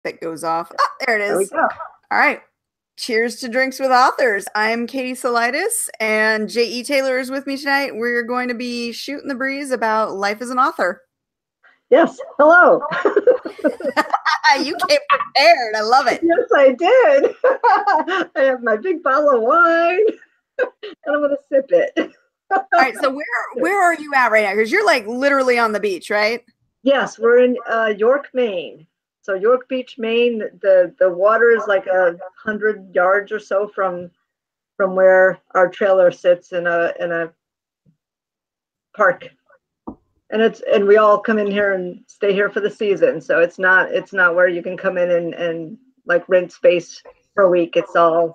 that goes off. Oh, there it There we is. go. All right. Cheers to Drinks with Authors. I'm Katie Solitis, and J.E. Taylor is with me tonight. We're going to be shooting the breeze about life as an author. Yes. Hello. You came prepared. I love it. Yes, I did. I have my big bottle of wine, and I'm going to sip it. All right. So where are you at right now? Because you're like literally on the beach, right? Yes, we're in York, Maine. So York Beach, Maine. The water is like 100 yards or so from where our trailer sits in a park, and we all come in here and stay here for the season. So it's not where you can come in and like rent space for a week. It's all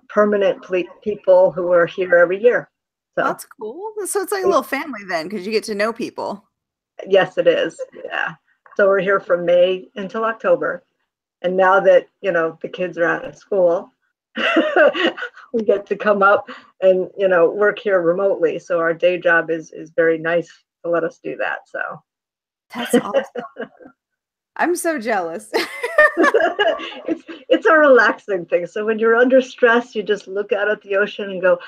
permanent people who are here every year. So That's cool. So it's like a little family then, because you get to know people. yes, it is. Yeah. So we're here from May until October. And now that, the kids are out of school, we get to come up and, work here remotely. So our day job is very nice to let us do that. So That's awesome. I'm so jealous. it's a relaxing thing. So when you're under stress, you just look out at the ocean and go,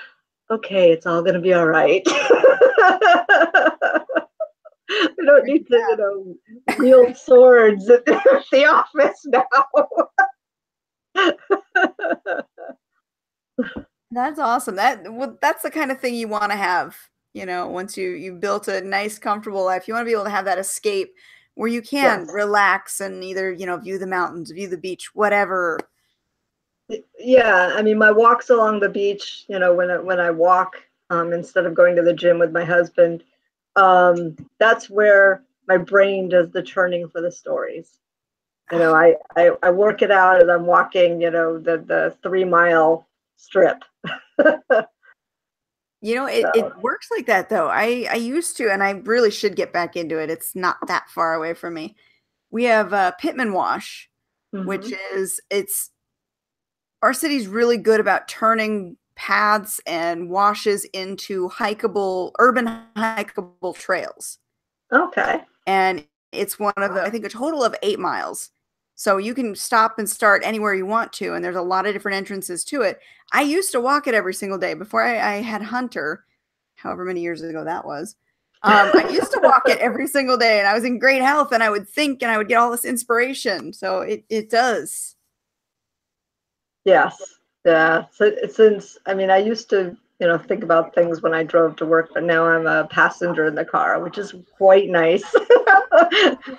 okay, it's all going to be all right. We don't need to, wield swords at the office now. That's awesome. That's the kind of thing you want to have, once you've built a nice, comfortable life. You want to be able to have that escape where you can relax and either, view the mountains, view the beach, whatever. Yeah, I mean, my walks along the beach, when I walk, instead of going to the gym with my husband, that's where my brain does the churning for the stories. I work it out as I'm walking, the 3 mile strip. It works like that though. I used to, and I really should get back into it. It's not that far away from me. We have Pitman Wash, which is our city's really good about turning paths and washes into urban hikeable trails. Okay. And it's one of I think a total of 8 miles. So you can stop and start anywhere you want to, and there's a lot of different entrances to it. I used to walk it every single day before I had Hunter, however many years ago that was. I used to walk it every single day, and I was in great health, and I would think, and I would get all this inspiration. So it does. Yes. Yeah. So I used to, think about things when I drove to work, but now I'm a passenger in the car, which is quite nice.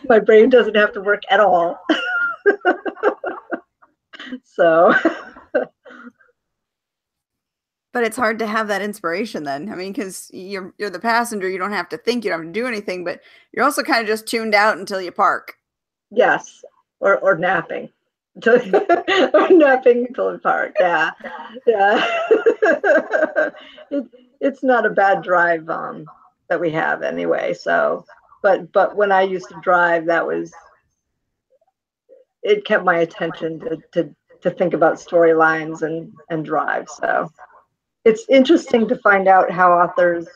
My brain doesn't have to work at all. So. But it's hard to have that inspiration then. I mean, because you're the passenger, you don't have to think, you don't have to do anything, but you're also kind of just tuned out until you park. Yes. Or napping. Or napping until we park. Yeah. Yeah. It's not a bad drive that we have anyway. So but when I used to drive, it kept my attention to think about storylines and drive. So it's interesting to find out how authors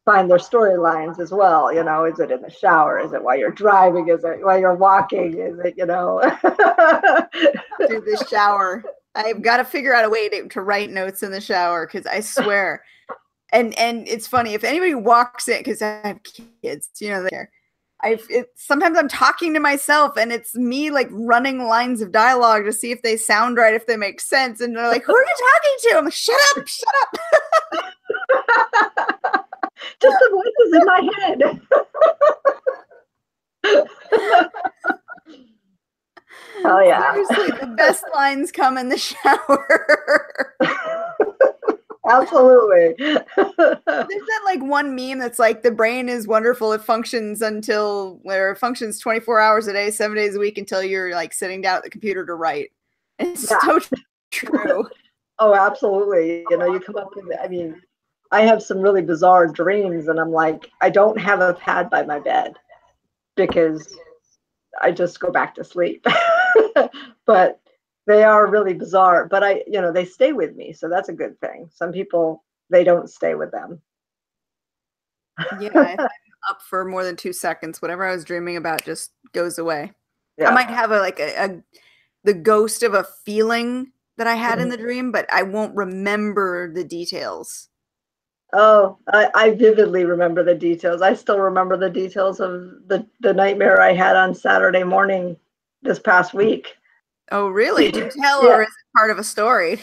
find their storylines as well. Is it in the shower? Is it while you're driving? Is it while you're walking? Is it, Through the shower. I've got to figure out a way to write notes in the shower, because I swear. And it's funny, if anybody walks in, because I have kids, there. Sometimes I'm talking to myself, and it's me like running lines of dialogue to see if they sound right, if they make sense. And they're like, "Who are you talking to?" I'm like, "Shut up, shut up." Just the voices in my head. Oh yeah. Seriously, the best lines come in the shower. Absolutely. There's that like one meme that's like, the brain is wonderful. It functions 24 hours a day, 7 days a week, until you're like sitting down at the computer to write. It's so true. Oh, absolutely. You come up with, I have some really bizarre dreams, and I'm like, I don't have a pad by my bed because I just go back to sleep. But they are really bizarre, but they stay with me. So that's a good thing. Some people, they don't stay with them. Yeah. If I'm up for more than 2 seconds, whatever I was dreaming about just goes away. Yeah. I might have the ghost of a feeling that I had in the dream, but I won't remember the details. Oh, I vividly remember the details. I still remember the details of the nightmare I had on Saturday morning this past week. Oh, really? Do tell, Yeah. or is it part of a story?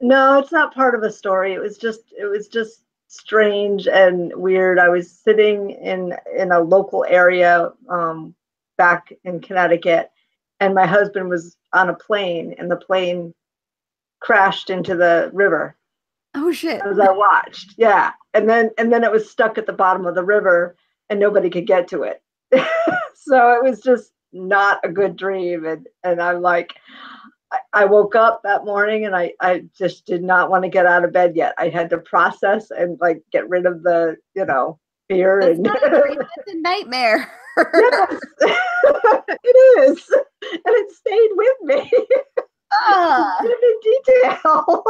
No, it's not part of a story. It was just strange and weird. I was sitting in a local area back in Connecticut, and my husband was on a plane, and the plane crashed into the river Oh, shit. as I watched. Yeah, and then it was stuck at the bottom of the river, and nobody could get to it. So it was just not a good dream, and I'm like, I woke up that morning and I just did not want to get out of bed yet. I had to process and like get rid of the, fear. That's And not a dream, that's a nightmare. yes, it is. And it stayed with me Ah. in detail.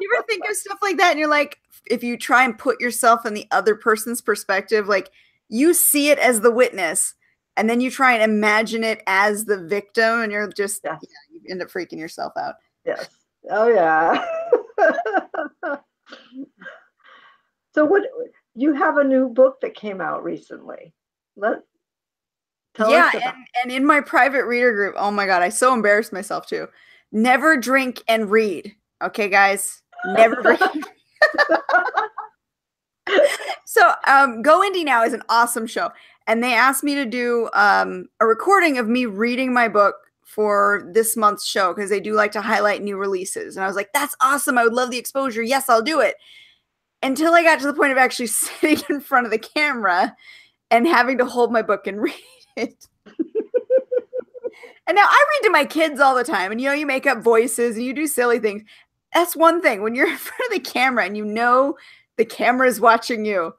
You ever think of stuff like that and you're like, if you try and put yourself in the other person's perspective, like you see it as the witness and then you try and imagine it as the victim and you're just, Yes. yeah, you end up freaking yourself out. Yes. Oh yeah. So what, you have a new book that came out recently. Tell Yeah, us about and in my private reader group, oh my God, I so embarrassed myself too. Never drink and read. Okay, guys, never drink. So, Go Indie Now is an awesome show, and they asked me to do a recording of me reading my book for this month's show because they do like to highlight new releases. And I was like, that's awesome. I would love the exposure. Yes, I'll do it. Until I got to the point of actually sitting in front of the camera and having to hold my book and read it. And now I read to my kids all the time, and you make up voices and you do silly things. That's one thing. When you're in front of the camera and the camera is watching you,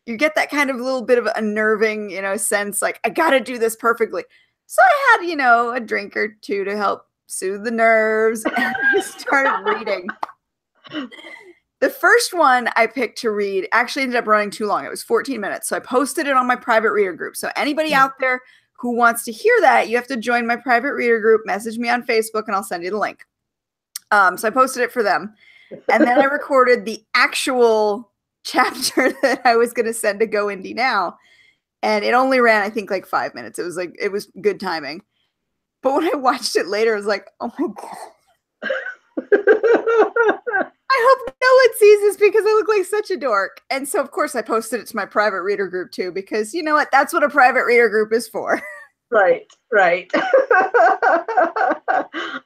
you get that kind of little bit of unnerving, sense like, I got to do this perfectly. So I had, a drink or two to help soothe the nerves, and I started reading. The first one I picked to read actually ended up running too long. It was 14 minutes. So I posted it on my private reader group. So anybody out there who wants to hear that, you have to join my private reader group, message me on Facebook, and I'll send you the link. So I posted it for them. And then I recorded the actual chapter that I was going to send to Go Indie Now. And it only ran, I think, like 5 minutes. It was good timing. But when I watched it later, I was like, oh my God. I hope no one sees this because I look like such a dork. And so, of course, I posted it to my private reader group too, because you know what? That's what a private reader group is for. Right.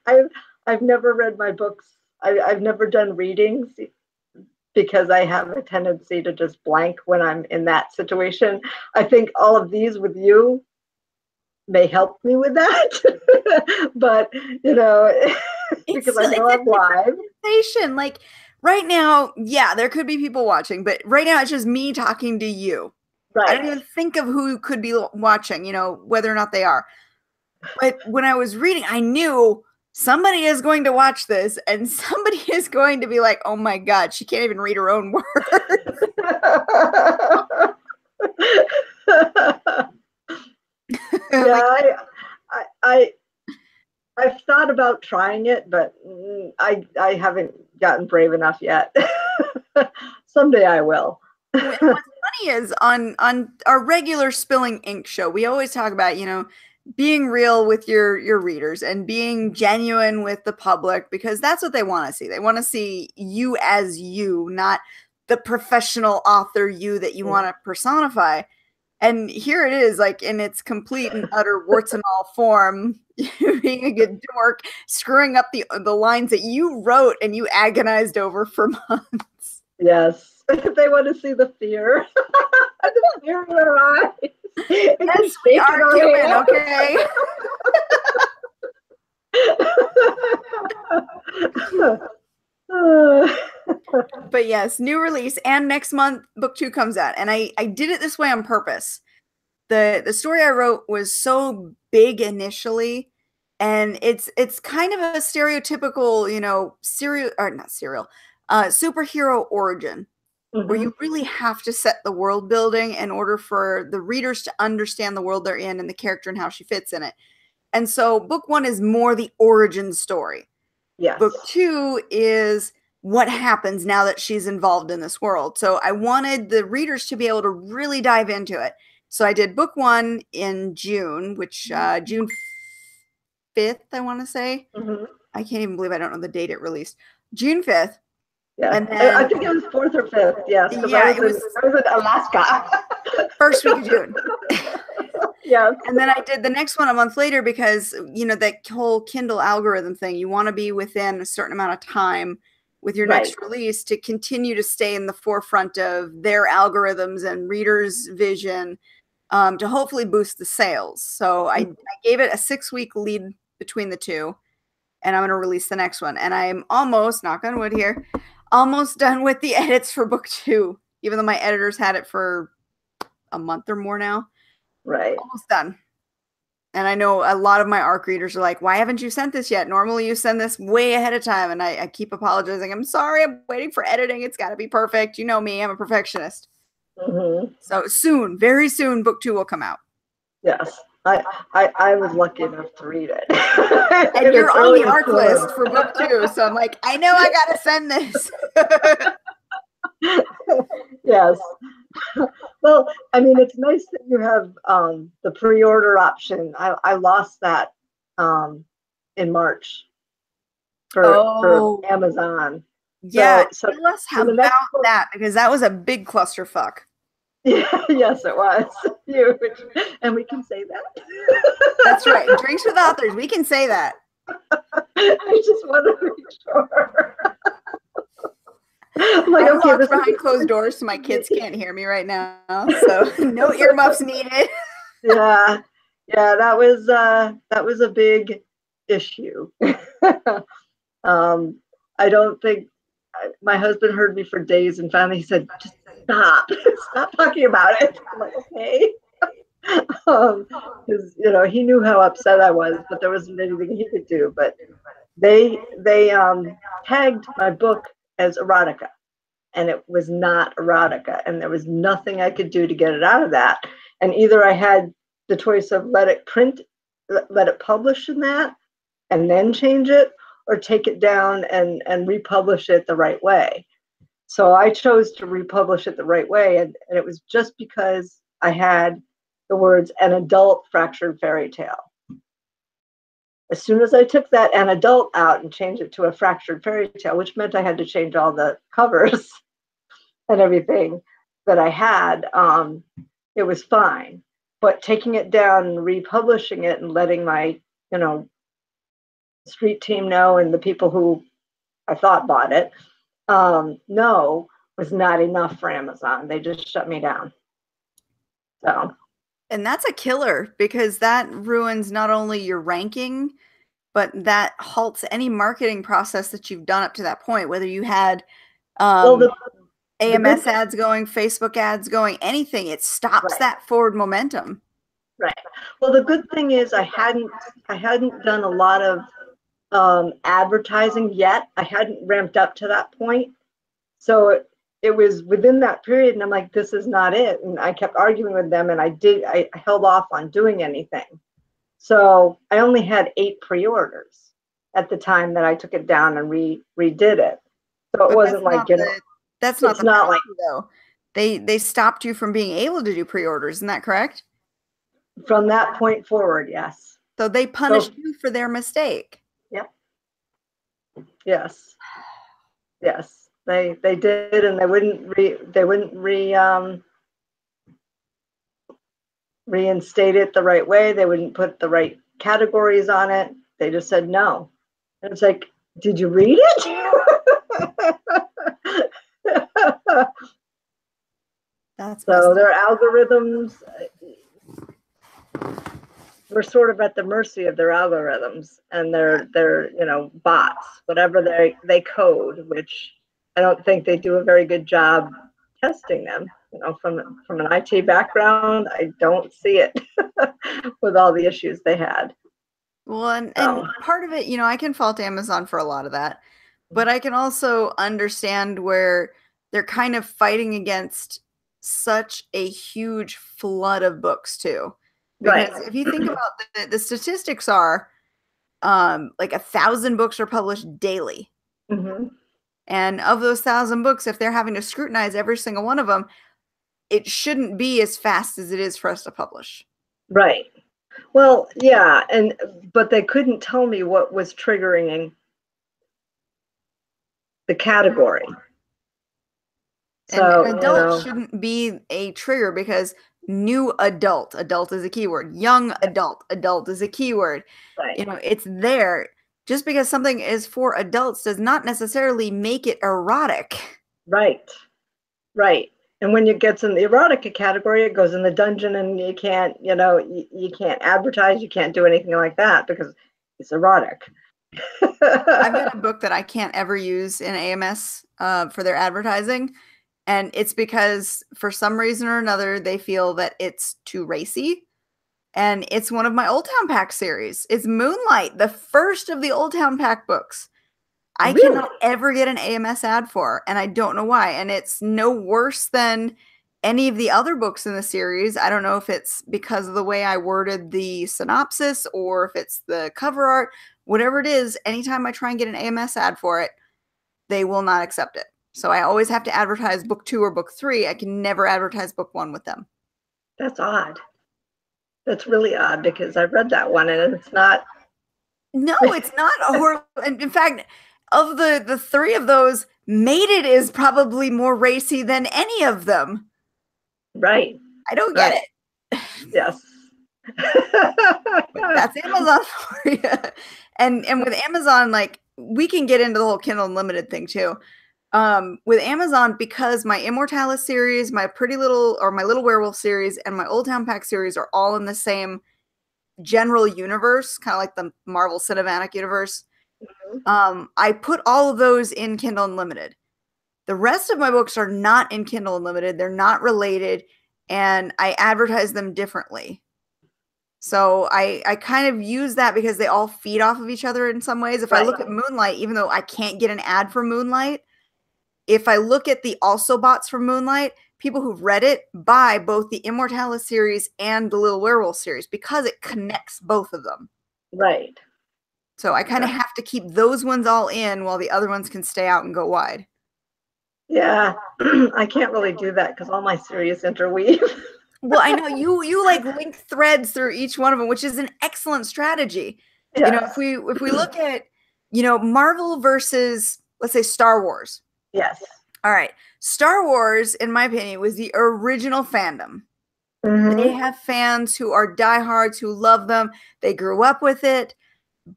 I've never read my books. I've never done readings because I have a tendency to just blank when I'm in that situation. I think all of these with you may help me with that. But, because I know I'm live. Sensation. Like right now, yeah, there could be people watching, but right now it's just me talking to you. Right. I don't even think of who could be watching, whether or not they are. But when I was reading, I knew somebody is going to watch this and somebody is going to be like, oh my God, she can't even read her own words. Yeah, I've thought about trying it, but I haven't gotten brave enough yet. Someday I will. What's funny is on our regular Spilling Ink show, we always talk about, being real with your readers and being genuine with the public, because that's what they want to see. They want to see you as you, not the professional author you that you want to personify. And here it is, like in its complete and utter warts and all form, being a good dork, screwing up the lines that you wrote and you agonized over for months. Yes, they want to see the fear. The fear in their eyes. Yes, we are human, okay? But yes, new release, and next month book 2 comes out, and I did it this way on purpose. The story I wrote was so big initially, and it's kind of a stereotypical, superhero origin, where you really have to set the world building in order for the readers to understand the world they're in and the character and how she fits in it. And so book 1 is more the origin story. Yes. Book 2 is what happens now that she's involved in this world. So I wanted the readers to be able to really dive into it. So I did book 1 in June, which June 5th, I want to say. Mm-hmm. I can't even believe I don't know the date it released. June 5th. Yeah, and then, I think it was 4th or 5th. Yes, yeah, I was in Alaska. First week of June. Yes. And then I did the next one a month later because, you know, that whole Kindle algorithm thing, you want to be within a certain amount of time with your next release to continue to stay in the forefront of their algorithms and readers' vision, to hopefully boost the sales. So I gave it a 6-week lead between the two, and I'm going to release the next one. And I'm almost, knock on wood here, almost done with the edits for book 2, even though my editors had it for a month or more now. Right. Almost done. And I know a lot of my ARC readers are like, why haven't you sent this yet? Normally you send this way ahead of time. And I keep apologizing. I'm sorry. I'm waiting for editing. It's got to be perfect. You know me. I'm a perfectionist. Mm-hmm. So soon, very soon, book 2 will come out. Yes. I was lucky enough to read it. And you're on the ARC list for book 2. So I'm like, I know I got to send this. Yes. Well, I mean, it's nice that you have the pre-order option. I lost that in March for Amazon. Yeah, tell us about that, because that was a big clusterfuck. Yeah, yes, it was huge, and we can say that. That's right. Drinks with Authors. We can say that. I just want to make sure. I'm like, okay, this behind closed doors, so my kids can't hear me right now. So no earmuffs needed. Yeah, that was a big issue. I don't think my husband heard me for days, and finally he said, "Just stop talking about it." I'm like, okay. Because he knew how upset I was, but there wasn't anything he could do. But they tagged my book as erotica, and it was not erotica, and there was nothing I could do to get it out of that. And either I had the choice of let it publish in that, and then change it, or take it down and republish it the right way. So I chose to republish it the right way, and it was just because I had the words "an adult fractured fairy tale." As soon as I took that "an adult" out and changed it to a fractured fairy tale, which meant I had to change all the covers and everything that I had, it was fine. But taking it down and republishing it and letting my, street team know, and the people who I thought bought it, know, was not enough for Amazon. They just shut me down. So. And that's a killer, because that ruins not only your ranking, but that halts any marketing process that you've done up to that point, whether you had AMS ads going, Facebook ads going, anything. It stops that forward momentum. Right. Well, the good thing is I hadn't done a lot of advertising yet. I hadn't ramped up to that point. So it was within that period, and I'm like, this is not it. And I kept arguing with them, and I held off on doing anything. So I only had 8 pre-orders at the time that I took it down and redid it. So it wasn't like, that's not the problem, though. They stopped you from being able to do pre-orders, isn't that correct? From that point forward, yes. So they punished you for their mistake. Yep. Yes. Yes, they did, and they wouldn't reinstate it the right way. They wouldn't put the right categories on it. They just said no. And it's like, did you read it? That's so their algorithms, we're sort of at the mercy of their algorithms and their bots, whatever they code, which I don't think they do a very good job testing them. From an IT background, I don't see it with all the issues they had. Well, and part of it, I can fault Amazon for a lot of that, but I can also understand where they're kind of fighting against such a huge flood of books too. Right. Because if you think about the statistics are like 1,000 books are published daily. Mm-hmm. And of those 1,000 books, if they're having to scrutinize every single one of them, it shouldn't be as fast as it is for us to publish. Right. Well, yeah, but they couldn't tell me what was triggering the category. So, and adult shouldn't be a trigger because new adult is a keyword. Young adult is a keyword. right. You know, it's there. Just because something is for adults does not necessarily make it erotic. Right. Right. And when it gets in the erotica category, it goes in the dungeon, and you can't, you can't advertise, you can't do anything like that because it's erotic. I've got a book that I can't ever use in AMS for their advertising. And it's because for some reason or another, they feel that it's too racy. And it's one of my Old Town Pack series. It's Moonlight, the first of the Old Town Pack books. I Really? cannot ever get an AMS ad for, and I don't know why. And it's no worse than any of the other books in the series. I don't know if it's because of the way I worded the synopsis or if it's the cover art. Whatever it is, anytime I try and get an AMS ad for it, they will not accept it. So I always have to advertise book 2 or book 3. I can never advertise book 1 with them. That's odd. That's really odd because I read that one and it's not. No, it's not horrible. In fact, of the 3 of those, Mated is probably more racy than any of them. Right. I don't get it. Yes. That's Amazon for you. And with Amazon, like, we can get into the whole Kindle Unlimited thing too. With Amazon, because my Immortalis series, my Little Werewolf series, and my Old Town Pack series are all in the same general universe, kind of like the Marvel Cinematic Universe. Mm-hmm. I put all of those in Kindle Unlimited. The rest of my books are not in Kindle Unlimited. They're not related, and I advertise them differently. So I kind of use that because they all feed off of each other in some ways. If I look at Moonlight, even though I can't get an ad for Moonlight, if I look at the also bots for Moonlight, people who've read it buy both the Immortalis series and the Little Werewolf series because it connects both of them. Right. So I kind of have to keep those ones all in while the other ones can stay out and go wide. Yeah, I can't really do that because all my series interweave. Well, I know you like link threads through each one of them, which is an excellent strategy. Yes. You know, if we look at, Marvel versus, let's say, Star Wars. Yes. All right. Star Wars, in my opinion, was the original fandom. Mm-hmm. They have fans who are diehards, who love them. They grew up with it.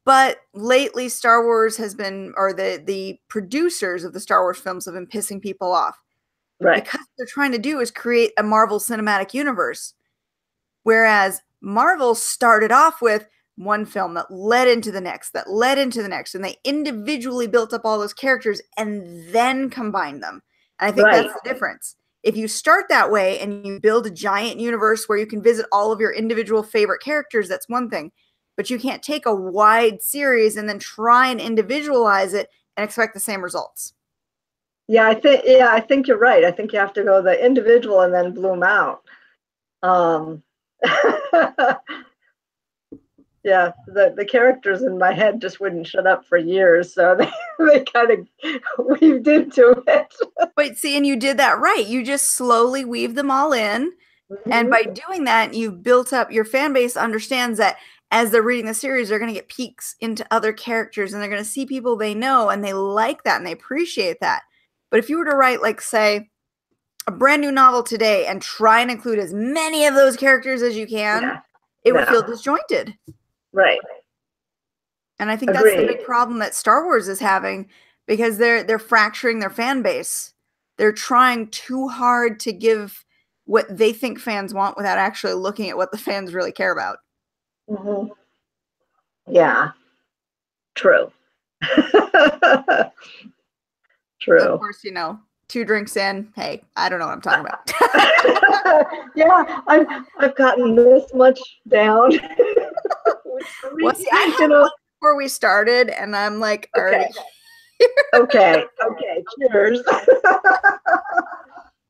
But lately, Star Wars has been, or the producers of the Star Wars films have been pissing people off. Right. Because what they're trying to do is create a Marvel Cinematic Universe. Whereas Marvel started off with one film that led into the next, and they individually built up all those characters and then combined them. And I think that's the difference. If you start that way and you build a giant universe where you can visit all of your individual favorite characters, that's one thing. But you can't take a wide series and then try and individualize it and expect the same results. Yeah, I think you're right. I think you have to go the individual and then bloom out. Yeah, the characters in my head just wouldn't shut up for years, so they kind of weaved into it. Wait, see, and you did that right. You just slowly weave them all in, and by doing that, you've built up your fan base. Understands that as they're reading the series, they're going to get peeks into other characters, and they're going to see people they know, and they like that, and they appreciate that. But if you were to write, like, say, a brand new novel today and try and include as many of those characters as you can, it would feel disjointed. Right. And I think that's the big problem that Star Wars is having, because they're fracturing their fan base. They're trying too hard to give what they think fans want without actually looking at what the fans really care about. Mm-hmm. Yeah. True. True. So of course, 2 drinks in, hey, I don't know what I'm talking about. Yeah, I've gotten this much down. Well, see, I had one before we started, and I'm like, already. Okay. Cheers.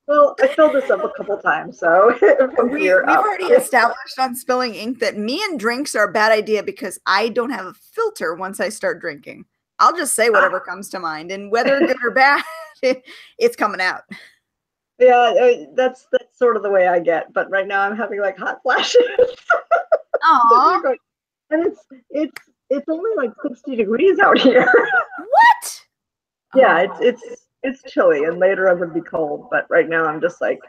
Well, I filled this up a couple times, so from here We've up. already established on spilling ink that me and drinks are a bad idea because I don't have a filter once I start drinking. I'll just say whatever comes to mind, and whether good or bad, it's coming out. Yeah, that's sort of the way I get. But right now I'm having like hot flashes. Aw. And it's only like 60 degrees out here. What? Yeah, it's chilly, and later I'm gonna be cold. But right now I'm just like,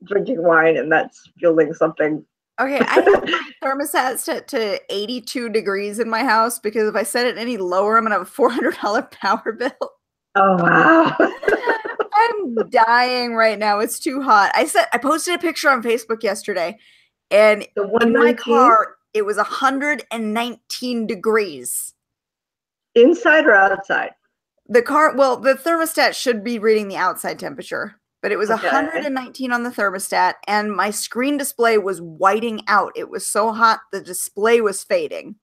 drinking wine, and that's fueling something. Okay, I have my thermostat set to 82 degrees in my house because if I set it any lower, I'm gonna have a $400 power bill. Oh wow. I'm dying right now. It's too hot. I posted a picture on Facebook yesterday, and in my car it was 119 degrees. Inside or outside? The thermostat should be reading the outside temperature, but it was 119 on the thermostat, and my screen display was whiting out. It was so hot, the display was fading.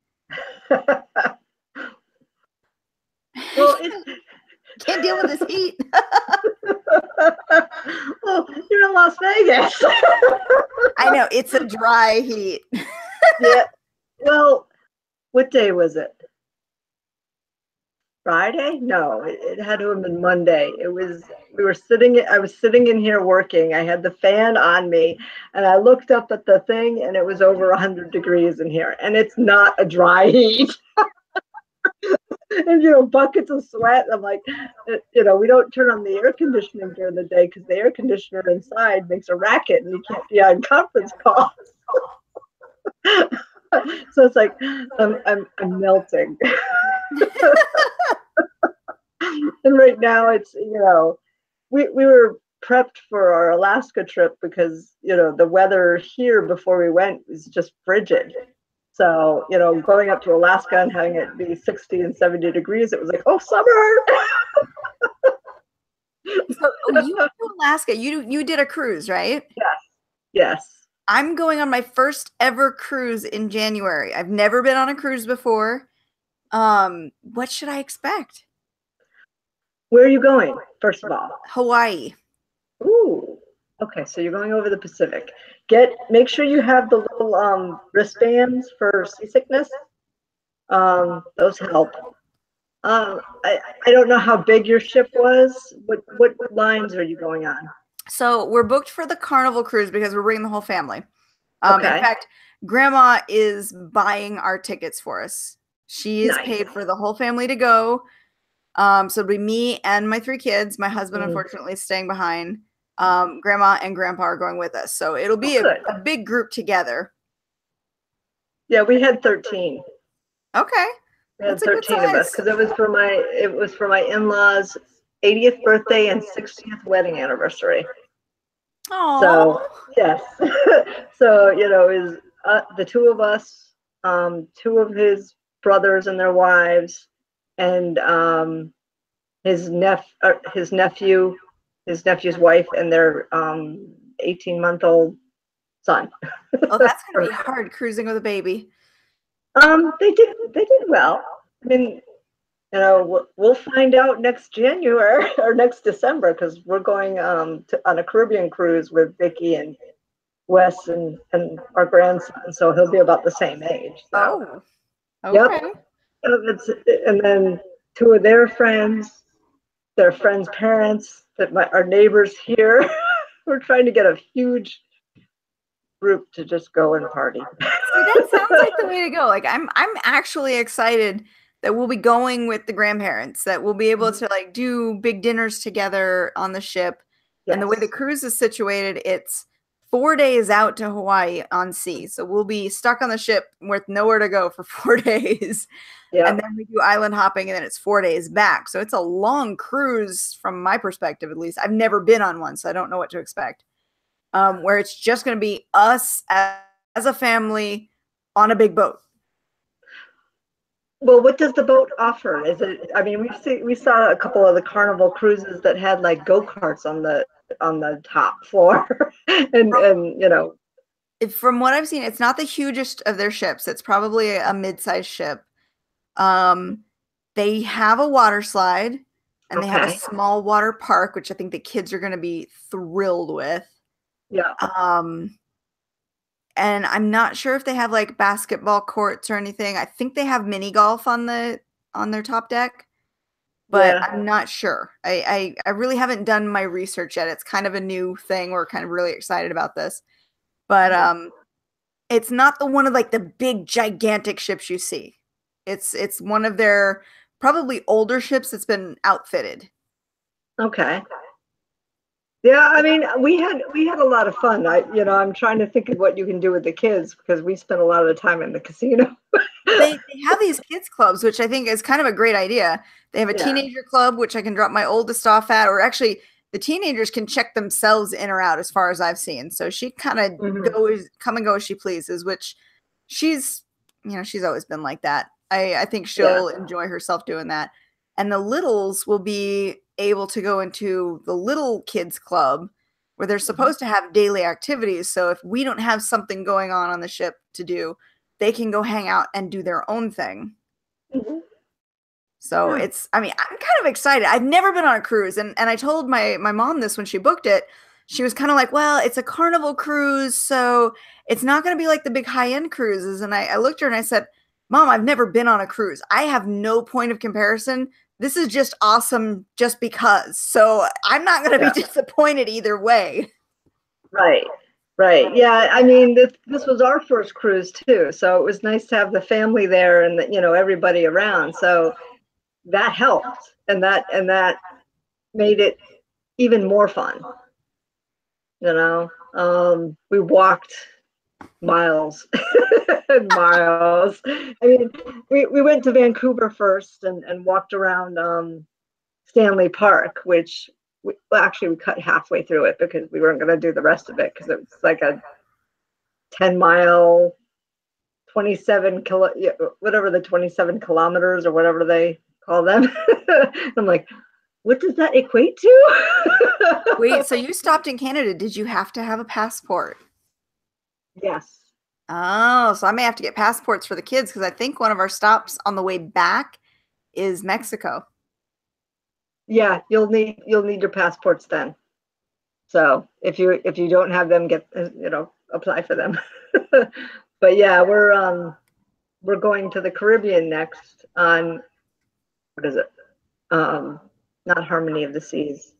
Well, can't deal with this heat. Well, you're in Las Vegas. I know, it's a dry heat. Yeah. Well, what day was it? Friday? No, it had to have been Monday. I was sitting in here working. I had the fan on me, and I looked up at the thing, and it was over 100 degrees in here, and it's not a dry heat. And buckets of sweat. I'm like, we don't turn on the air conditioning during the day because the air conditioner inside makes a racket, and you can't be on conference calls. So it's like I'm melting. And right now it's we were prepped for our Alaska trip because the weather here before we went was just frigid. So going up to Alaska and having it be 60 and 70 degrees, it was like, oh, summer. So you went to Alaska. You did a cruise, right? Yes. I'm going on my first ever cruise in January. I've never been on a cruise before. What should I expect? Where are you going, first of all? Hawaii. Ooh. Okay, so you're going over the Pacific. Make sure you have the little wristbands for seasickness. Those help. I don't know how big your ship was. What lines are you going on? So we're booked for the Carnival cruise because we're bringing the whole family. In fact, Grandma is buying our tickets for us. She is paid for the whole family to go. So it'll be me and my 3 kids. My husband, unfortunately, is staying behind. Grandma and Grandpa are going with us. So it'll be a big group together. Yeah, we had 13. Okay. We had 13 of us because it was for my in-laws' 80th birthday and 60th wedding anniversary. Oh. So yes. So it was the 2 of us, 2 of his brothers and their wives, and his nephew, his nephew's wife, and their 18-month-old son. Oh, that's gonna be hard cruising with a baby. They did well. I mean, we'll find out next January or next December because we're going on a Caribbean cruise with Vicky and Wes and our grandson, so he'll be about the same age. So. Oh, okay. Yep. And then 2 of their friends' parents, our neighbors here. We're trying to get a huge group to just go and party. See, that sounds like the way to go. Like I'm actually excited that we'll be going with the grandparents, that we'll be able to like do big dinners together on the ship. Yes. And the way the cruise is situated, it's 4 days out to Hawaii on sea. So we'll be stuck on the ship with nowhere to go for 4 days. Yep. And then we do island hopping, and then it's 4 days back. So it's a long cruise from my perspective, at least. I've never been on one, so I don't know what to expect. Where it's just going to be us as a family on a big boat. Well, what does the boat offer? Is it? I mean, we saw a couple of the Carnival cruises that had like go-karts on the top floor, and From what I've seen, it's not the hugest of their ships. It's probably a mid-sized ship. They have a water slide. and they have a Okay. small water park, which I think the kids are going to be thrilled with. Yeah. Um, and I'm not sure if they have like basketball courts or anything. I think they have mini golf on their top deck, but Yeah. I'm not sure. I really haven't done my research yet. It's kind of a new thing. We're kind of really excited about this. But it's not the one of like the big gigantic ships you see. It's one of their probably older ships that's been outfitted. Okay. Yeah, I mean, we had a lot of fun. I'm trying to think of what you can do with the kids because we spent a lot of the time in the casino. They have these kids clubs, which I think is kind of a great idea. They have a Yeah. teenager club, which I can drop my oldest off at, or actually the teenagers can check themselves in or out as far as I've seen. So she kind of Hmm. goes come and go as she pleases, which she's she's always been like that. I think Yeah. she'll enjoy herself doing that. And the littles will be able to go into the little kids club where they're Mhm. supposed to have daily activities. So if we don't have something going on the ship to do, they can go hang out and do their own thing. Mhm. So Yeah. I mean, I'm kind of excited. I've never been on a cruise, and I told my mom this when she booked it. She was kind of like, well, it's a Carnival cruise, so it's not going to be like the big high-end cruises. And I looked at her and I said, Mom, I've never been on a cruise. I have no point of comparison. This is just awesome just because. So I'm not going to be Yeah. disappointed either way. Right. Right. Yeah. I mean, this was our first cruise too, so it was nice to have the family there and everybody around. So that helped, and that made it even more fun. We walked miles and miles. I mean, we went to Vancouver first and walked around Stanley Park, which well, actually we cut halfway through it because we weren't going to do the rest of it because it was like a 10-mile, 27 whatever the 27 kilometers or whatever they call them. I'm like, what does that equate Wait, to? so you stopped in Canada. Did you have to have a passport? Yes. Oh, so I may have to get passports for the kids because I think one of our stops on the way back is Mexico. Yeah, you'll need your passports then. So if you don't have them, get apply for them. But yeah, we're going to the Caribbean next on what is it? Um, Not Harmony of the Seas.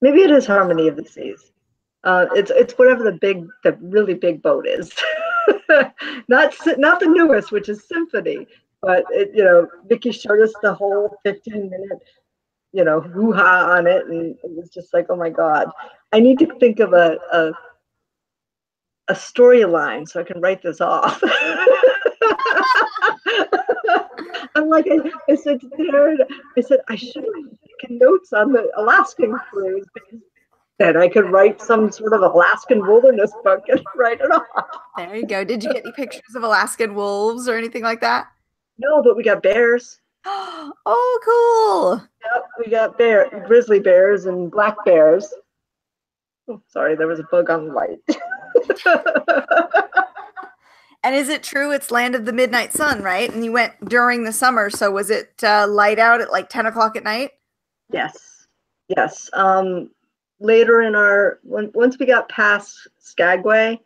Maybe it is Harmony of the Seas. It's whatever the really big boat is. Not the newest, which is Symphony, but Vicky showed us the whole 15-minute hoo-ha on it, and it was just like, oh my god, I need to think of a storyline so I can write this off. I'm like, I said to Jared, I said I should have taken notes on the Alaskan cruise because then I could write some sort of Alaskan wilderness book and write it off. There you go. Did you get any pictures of Alaskan wolves or anything like that? No, but we got bears. Oh, cool. Yep, we got grizzly bears and black bears. Oh, sorry, there was a bug on the light. And is it true it's Land of the Midnight Sun, right? And you went during the summer, so was it light out at like 10 o'clock at night? Yes, yes. Later once we got past Skagway,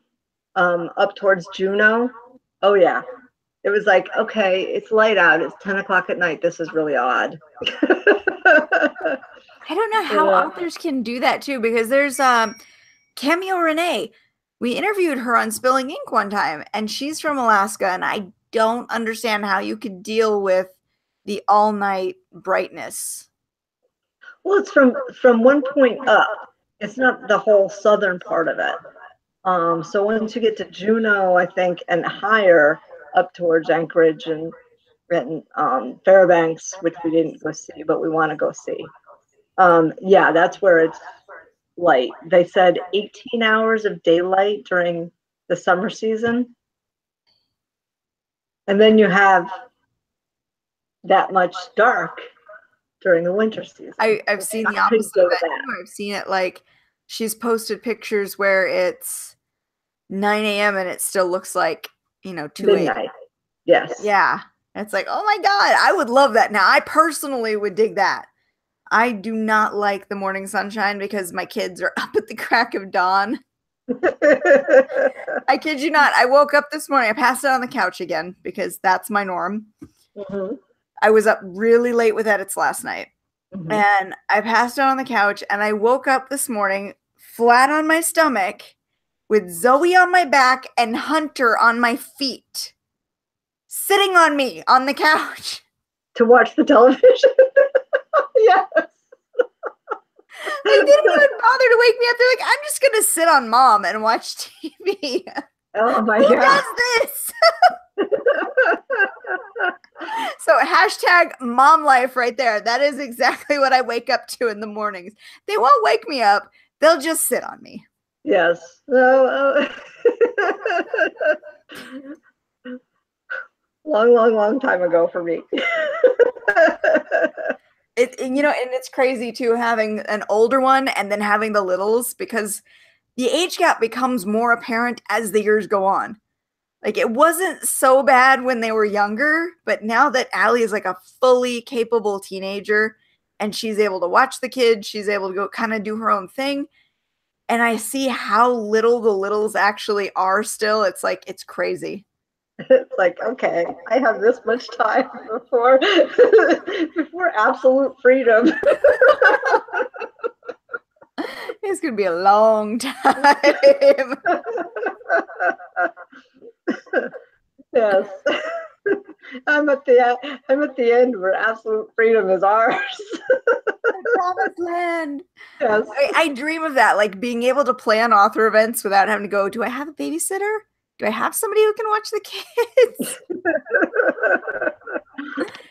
up towards Juneau, oh yeah, it was like, okay, it's light out. It's 10 o'clock at night. This is really odd. I don't know how Yeah. authors can do that too, because there's Cameo Renee. We interviewed her on Spilling Ink one time, and she's from Alaska, and I don't understand how you could deal with the all night brightness. Well, it's from one point up. It's not the whole southern part of it. So once you get to Juneau, I think, and higher up towards Anchorage and Fairbanks, which we didn't go see, but we want to go see. Yeah, that's where it's light. They said 18 hours of daylight during the summer season, and then you have that much dark during the winter season. I've seen the I couldn't opposite go of to that that. too. I've seen it like she's posted pictures where it's 9 a.m. and it still looks like, 2 a.m. Midnight. Yes. Yeah. It's like, oh my God, I would love that. Now, I personally would dig that. I do not like the morning sunshine because my kids are up at the crack of dawn. I kid you not. I woke up this morning. I passed out on the couch again because that's my norm. Mm-hmm. I was up really late with edits last night. Mm-hmm. And I passed out on the couch and I woke up this morning flat on my stomach with Zoe on my back and Hunter on my feet, sitting on me on the couch. To watch the television? Yes. They didn't even bother to wake me up. They're like, I'm just going to sit on mom and watch TV. Oh my Who God. does this? So hashtag mom life right there. That is exactly what I wake up to in the mornings. They won't wake me up. They'll just sit on me. Yes. No. Long time ago for me. And it's crazy too, having an older one and then having the littles, because the age gap becomes more apparent as the years go on. Like, it wasn't so bad when they were younger, but now that Allie is like a fully capable teenager and she's able to watch the kids, she's able to go kind of do her own thing. And I see how little the littles actually are still. It's like, it's crazy. It's like, okay, I have this much time before absolute freedom. It's going to be a long time. Yes. I'm at the end where absolute freedom is ours. Promised land. Yes. I dream of that, like being able to plan author events without having to go, do I have a babysitter? Do I have somebody who can watch the kids?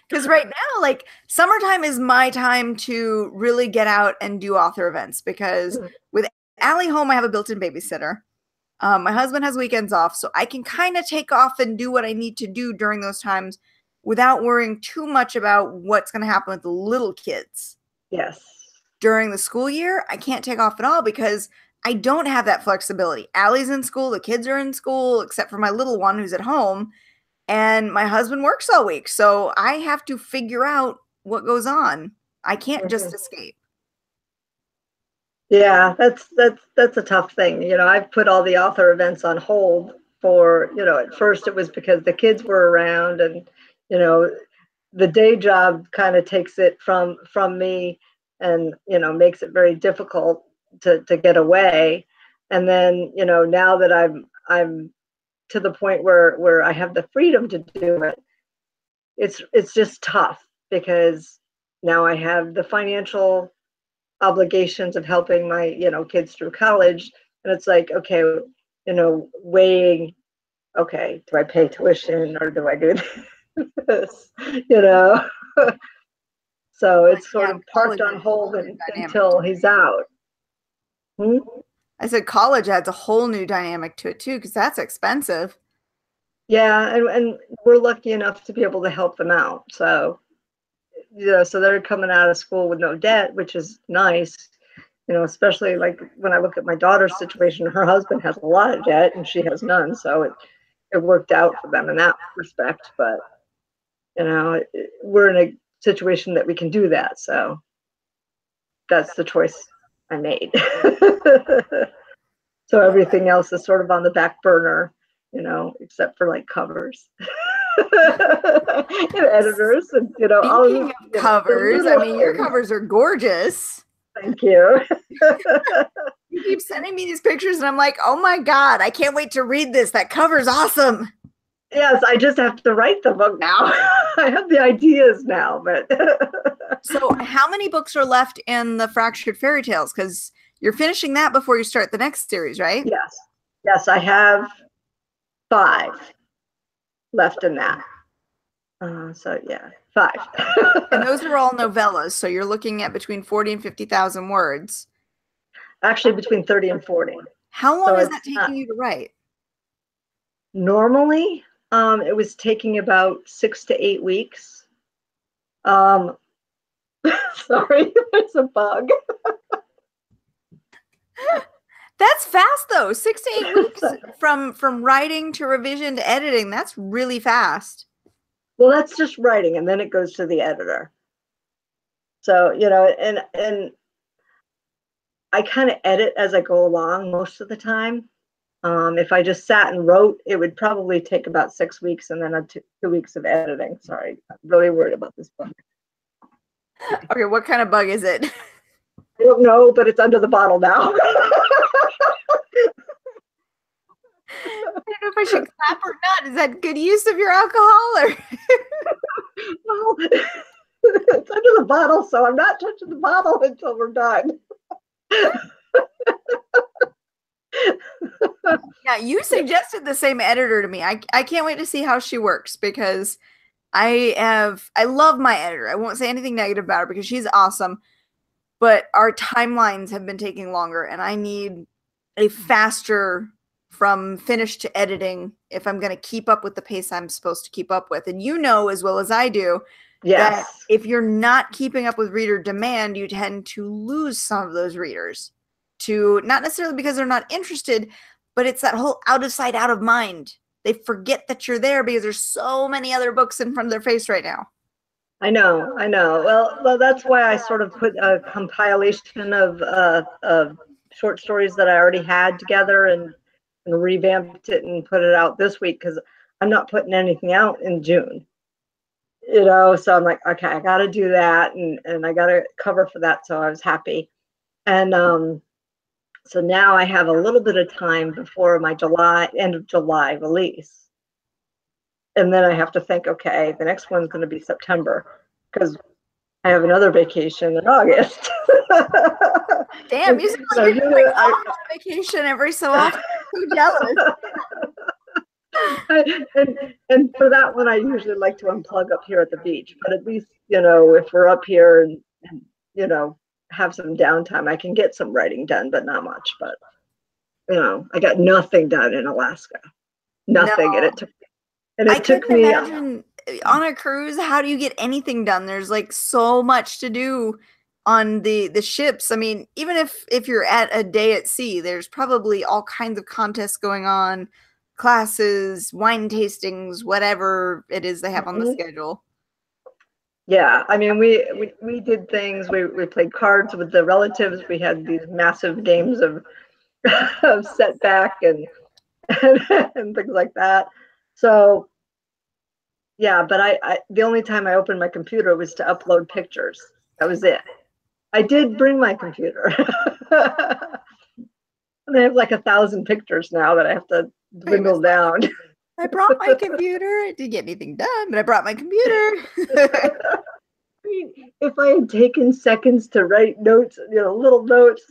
Because right now, like, summertime is my time to really get out and do author events, because with Allie home, I have a built-in babysitter. My husband has weekends off, so I can kind of take off and do what I need to do during those times without worrying too much about what's going to happen with the little kids. Yes. During the school year, I can't take off at all because I don't have that flexibility. Allie's in school, the kids are in school, except for my little one who's at home, and my husband works all week. So I have to figure out what goes on. I can't just escape. Yeah, that's a tough thing. I've put all the author events on hold for, at first it was because the kids were around, and, the day job kind of takes it from me, and, makes it very difficult to get away. And then, now that I'm to the point where I have the freedom to do it, it's just tough, because now I have the financial obligations of helping my, kids through college. And it's like, okay, weighing, okay, do I pay tuition or do I do this? So it's sort of parked on hold until he's out. I said college adds a whole new dynamic to it too, because that's expensive. Yeah, and we're lucky enough to be able to help them out. So, so they're coming out of school with no debt, which is nice. Especially like when I look at my daughter's situation, her husband has a lot of debt and she has none. So it worked out for them in that respect. But, we're in a situation that we can do that. So that's the choice I made. So everything else is sort of on the back burner, except for like covers. And editors, and Speaking of covers, I mean, your covers are gorgeous. Thank you. You keep sending me these pictures and I'm like, oh my God, I can't wait to read this. That cover's awesome. Yes, I just have to write the book now. I have the ideas now, but So how many books are left in the Fractured Fairy Tales? Because you're finishing that before you start the next series, right? Yes, I have 5 left in that. So yeah, 5. And those are all novellas, so you're looking at between 40 and 50,000 words. Actually, between 30 and 40. How long is that taking you to write? Normally, it was taking about 6 to 8 weeks. Sorry, there's a bug. That's fast though. 6 to 8 weeks from writing to revision to editing. That's really fast. Well, that's just writing, and then it goes to the editor. So, and I kind of edit as I go along most of the time. If I just sat and wrote, it would probably take about 6 weeks and then 2 weeks of editing. Sorry, I'm really worried about this book. Okay, what kind of bug is it? I don't know, but it's under the bottle now. I don't know if I should clap or not. Is that good use of your alcohol or? Well, it's under the bottle, so I'm not touching the bottle until we're done. Yeah, you suggested the same editor to me. I can't wait to see how she works because I love my editor. I won't say anything negative about her because she's awesome, but our timelines have been taking longer and I need a faster from finish to editing if I'm going to keep up with the pace I'm supposed to keep up with. And you know as well as I do that if you're not keeping up with reader demand, you tend to lose some of those readers to not necessarily because they're not interested, but it's that whole out of sight, out of mind. They forget that you're there because there's so many other books in front of their face right now. I know. Well, that's why I sort of put a compilation of short stories that I already had together and revamped it and put it out this week because I'm not putting anything out in June. So I'm like, okay, I got to do that and I got to cover for that. So I was happy. And so now I have a little bit of time before my end of July release. And then I have to think, okay, the next one's going to be September because I have another vacation in August. Damn, you sound like you're going on vacation every so often. I'm so jealous. and for that one, I usually like to unplug up here at the beach. But at least, if we're up here and have some downtime, I can get some writing done, but not much. But, I got nothing done in Alaska. Nothing. No. And it took me. Imagine on a cruise, how do you get anything done? There's like so much to do on the ships. I mean, even if you're at a day at sea, there's probably all kinds of contests going on, classes, wine tastings, whatever it is they have on the schedule. Yeah, I mean, we did things. We played cards with the relatives. We had these massive games of setback and things like that. So yeah, but I the only time I opened my computer was to upload pictures. That was it. I did bring my computer. And I have like 1,000 pictures now that I have to dwindle down. I brought my computer. I didn't get anything done, but I brought my computer. I mean, if I had taken seconds to write notes, little notes,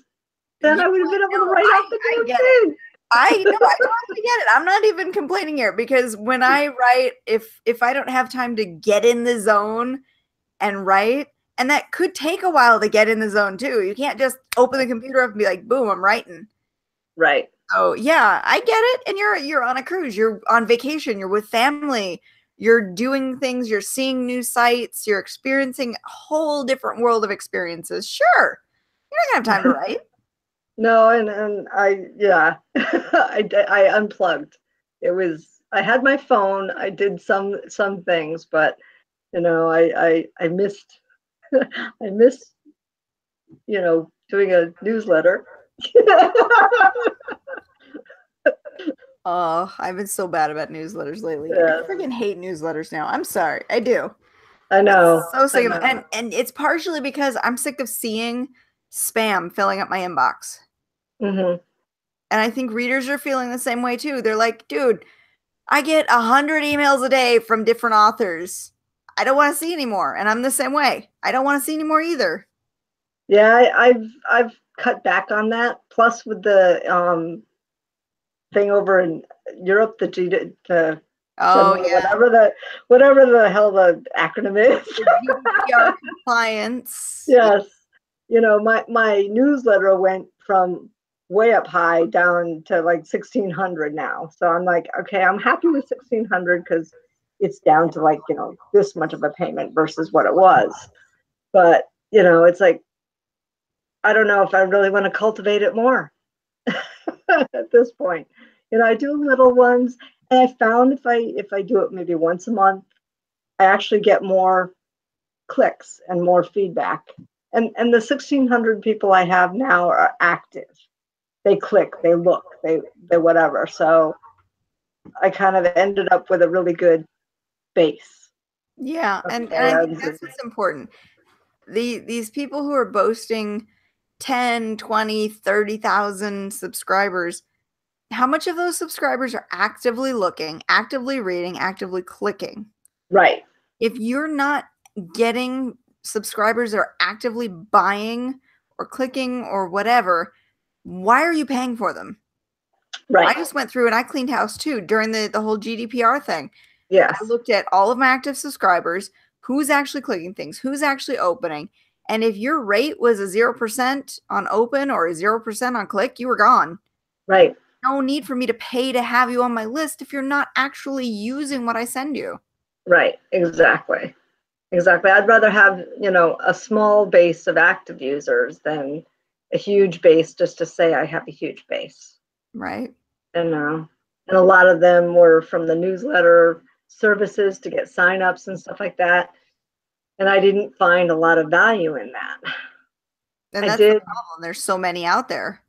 then I would have been able to write off the notes. I totally get it. I'm not even complaining here because when I write, if I don't have time to get in the zone and write, and that could take a while to get in the zone too. You can't just open the computer up and be like, boom, I'm writing. Right. Oh yeah, I get it. And you're on a cruise, you're on vacation, you're with family, you're doing things, you're seeing new sights, you're experiencing a whole different world of experiences. Sure, you're not gonna have time to write. No, and I unplugged. I had my phone. I did some things, but I missed I missed doing a newsletter. Oh, I've been so bad about newsletters lately. Yeah. I freaking hate newsletters now. I'm sorry. I do. I know. So sick of it. And it's partially because I'm sick of seeing spam filling up my inbox. Mm-hmm. And I think readers are feeling the same way too. They're like, dude, I get 100 emails a day from different authors. I don't want to see anymore. And I'm the same way. I don't want to see anymore either. Yeah, I've cut back on that. Plus with the thing over in Europe, the whatever the hell the acronym is. GDPR compliance. Yes. My newsletter went from way up high down to like 1,600 now. So I'm like, okay, I'm happy with 1,600 because it's down to like, this much of a payment versus what it was. But, it's like, I don't know if I really want to cultivate it more at this point. I do little ones, and I found if I do it maybe once a month, I actually get more clicks and more feedback. And the 1,600 people I have now are active. They click, they look, they whatever. So I kind of ended up with a really good base. Yeah, and I think that's what's important. These people who are boasting 10, 20, 30,000 subscribers, how much of those subscribers are actively looking, actively reading, actively clicking? Right. If you're not getting subscribers that are actively buying or clicking or whatever, why are you paying for them? Right. I just went through and I cleaned house too during the whole GDPR thing. Yes. I looked at all of my active subscribers, who's actually clicking things, who's actually opening. And if your rate was a 0% on open or a 0% on click, you were gone. Right. No need for me to pay to have you on my list if you're not actually using what I send you. Right. Exactly. Exactly. I'd rather have, a small base of active users than a huge base just to say I have a huge base. Right. And a lot of them were from the newsletter services to get signups and stuff like that. And I didn't find a lot of value in that. And that's the problem. There's so many out there.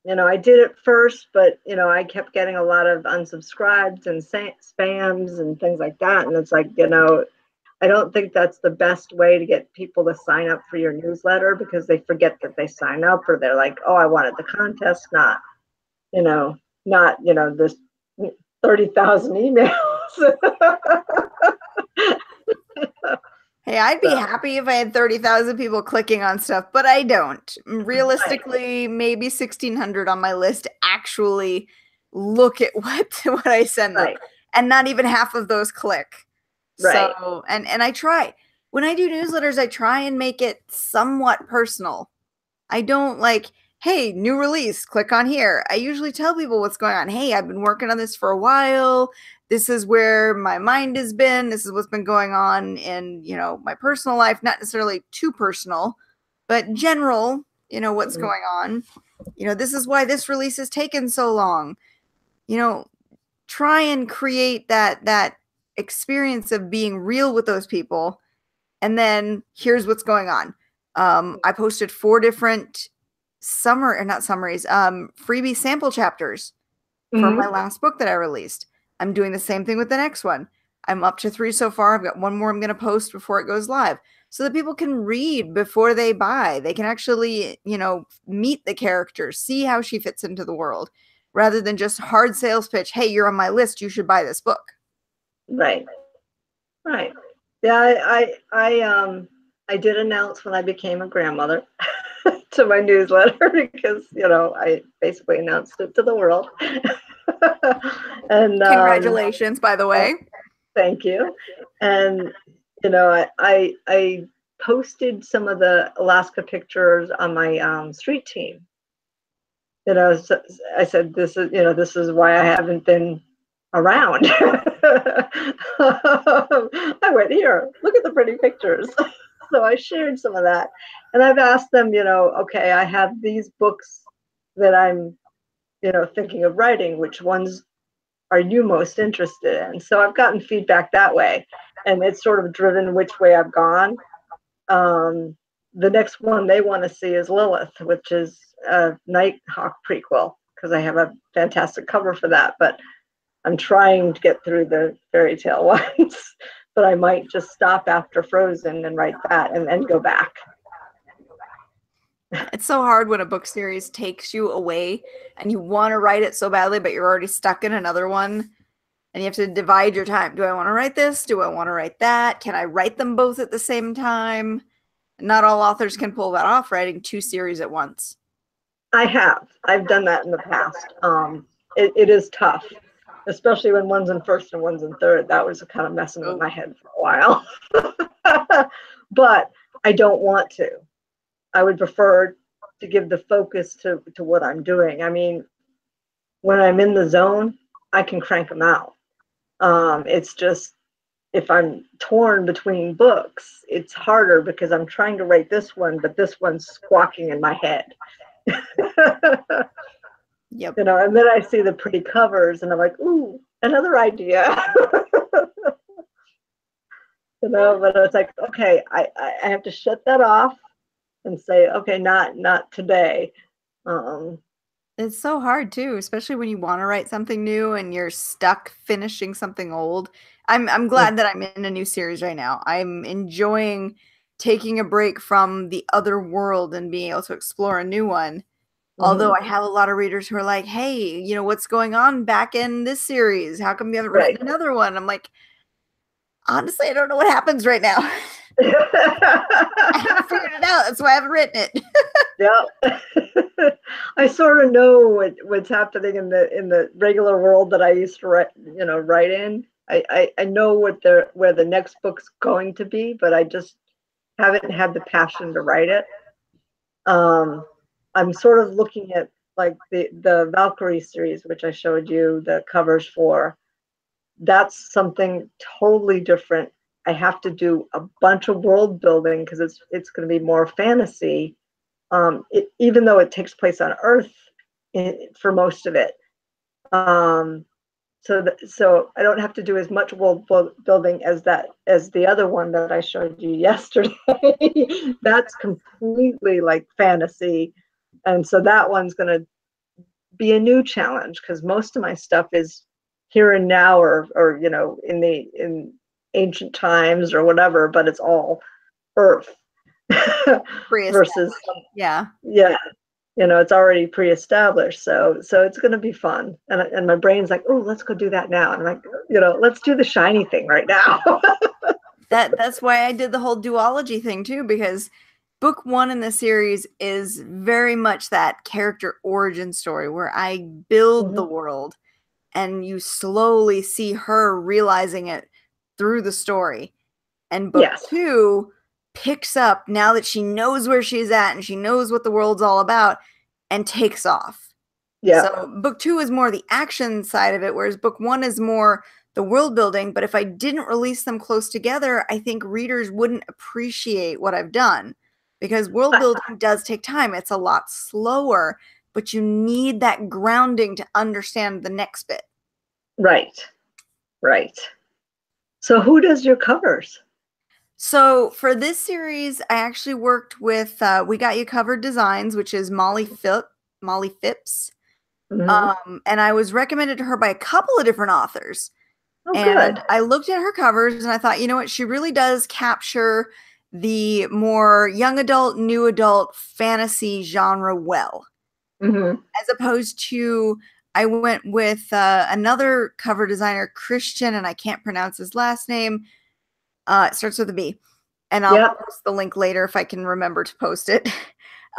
I did it first, but, I kept getting a lot of unsubscribes and spams and things like that. And it's like, I don't think that's the best way to get people to sign up for your newsletter, because they forget that they sign up, or they're like, oh, I wanted the contest, not this 30,000 emails. Hey, I'd be happy if I had 30,000 people clicking on stuff, but I don't. Realistically, maybe 1,600 on my list actually look at what I send them. And not even half of those click. Right. So, and I try. When I do newsletters, I try and make it somewhat personal. I don't like, hey, new release, click on here. I usually tell people what's going on. Hey, I've been working on this for a while. This is where my mind has been. This is what's been going on in, my personal life, not necessarily too personal, but general, what's going on. This is why this release has taken so long. Try and create that experience of being real with those people. And then here's what's going on. I posted 4 different freebie sample chapters from my last book that I released. I'm doing the same thing with the next one. I'm up to 3 so far. I've got 1 more I'm going to post before it goes live, so that people can read before they buy. They can actually, meet the characters, see how she fits into the world, rather than just hard sales pitch. Hey, you're on my list. You should buy this book. Right. Right. Yeah, I did announce when I became a grandmother to my newsletter, because, I basically announced it to the world. And congratulations, by the way. Thank you. And, I posted some of the Alaska pictures on my street team. So I said, this is why I haven't been around. I went, here, look at the pretty pictures. So I shared some of that, and I've asked them, okay, I have these books that I'm, thinking of writing. Which ones are you most interested in? So I've gotten feedback that way, and it's sort of driven which way I've gone. The next one they want to see is Lilith, which is a Nighthawk prequel, because I have a fantastic cover for that. But I'm trying to get through the fairy tale ones, but I might just stop after Frozen and write that and then go back. It's so hard when a book series takes you away and you want to write it so badly, but you're already stuck in another one, and you have to divide your time. Do I want to write this? Do I want to write that? Can I write them both at the same time? Not all authors can pull that off, writing 2 series at once. I've done that in the past. It is tough, especially when one's in first and one's in third. That was kind of messing with my head for a while. But I don't want to. I would prefer to give the focus to what I'm doing. I mean, when I'm in the zone, I can crank them out. It's just, if I'm torn between books, it's harder, because I'm trying to write this one, but this one's squawking in my head. Yep. And then I see the pretty covers and I'm like, ooh, another idea. But it's like, okay, I have to shut that off and say, okay, not today. Um, It's so hard too, especially when you want to write something new and you're stuck finishing something old. I'm glad that I'm in a new series right now. I'm enjoying taking a break from the other world and being able to explore a new one. Although mhm. I have a lot of readers who are like, "Hey, what's going on back in this series? How come you haven't Right. written another one?" I'm like, honestly, I don't know what happens right now. I haven't figured it out. That's why I haven't written it. Yeah. I sort of know what's happening in the regular world that I used to write in. I know where the next book's going to be, but I just haven't had the passion to write it. I'm sort of looking at like the Valkyrie series, which I showed you the covers for. That's something totally different. I have to do a bunch of world building because it's going to be more fantasy. Even though it takes place on Earth for most of it. So I don't have to do as much world building as the other one that I showed you yesterday. That's completely like fantasy, and so that one's going to be a new challenge because most of my stuff is here and now, or in ancient times or whatever, but it's all Earth versus Yeah. yeah, it's already pre-established, so it's going to be fun, and my brain's like, oh, let's go do that now, and I'm like, let's do the shiny thing right now. That's why I did the whole duology thing too, because book one in the series is very much that character origin story where I build the Mhm. world and you slowly see her realizing it through the story. And book Yes. two picks up now that she knows where she's at and she knows what the world's all about and takes off. Yeah. So book two is more the action side of it, whereas book one is more the world building. But if I didn't release them close together, I think readers wouldn't appreciate what I've done because world building does take time. It's a lot slower, but you need that grounding to understand the next bit. Right. So who does your covers? So for this series, I actually worked with We Got You Covered Designs, which is Molly Phipps. Mm-hmm. And I was recommended to her by a couple of different authors. Oh, And good. I looked at her covers and I thought, you know what? She really does capture the more young adult, new adult fantasy genre well. Mm-hmm. As opposed to, I went with another cover designer, Christian, and I can't pronounce his last name. It starts with a B. And I'll Yep. post the link later if I can remember to post it.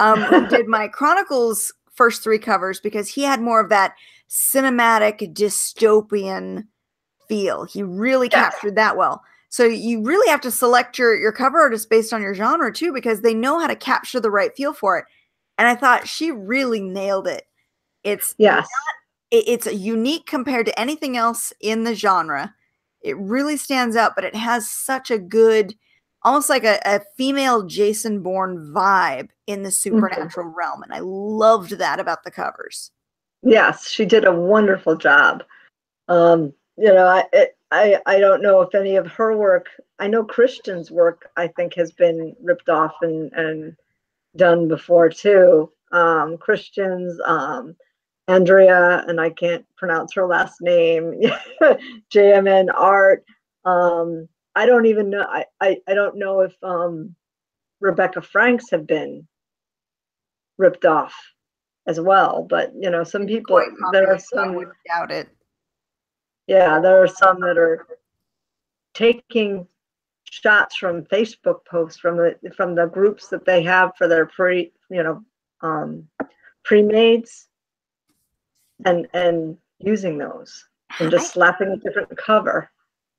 Who did my Chronicles first three covers because he had more of that cinematic dystopian feel. He really Yes. captured that well. So you really have to select your cover artist based on your genre too, because they know how to capture the right feel for it. And I thought she really nailed it. Yes. It's unique compared to anything else in the genre. It really stands out, but it has such a good, almost like a female Jason Bourne vibe in the supernatural realm. And I loved that about the covers. Yes, she did a wonderful job. I don't know if any of her work. I know Christian's work, I think, has been ripped off and done before too. Christian's, Andrea, and I can't pronounce her last name. JMN Art. I don't even know. I don't know if Rebecca Franks have been ripped off as well. But some It's people, quite there popular, are so I some. wouldn't doubt it. Yeah, there are some that are taking shots from Facebook posts from the groups that they have for their pre-mades, and using those and I just slapping a different cover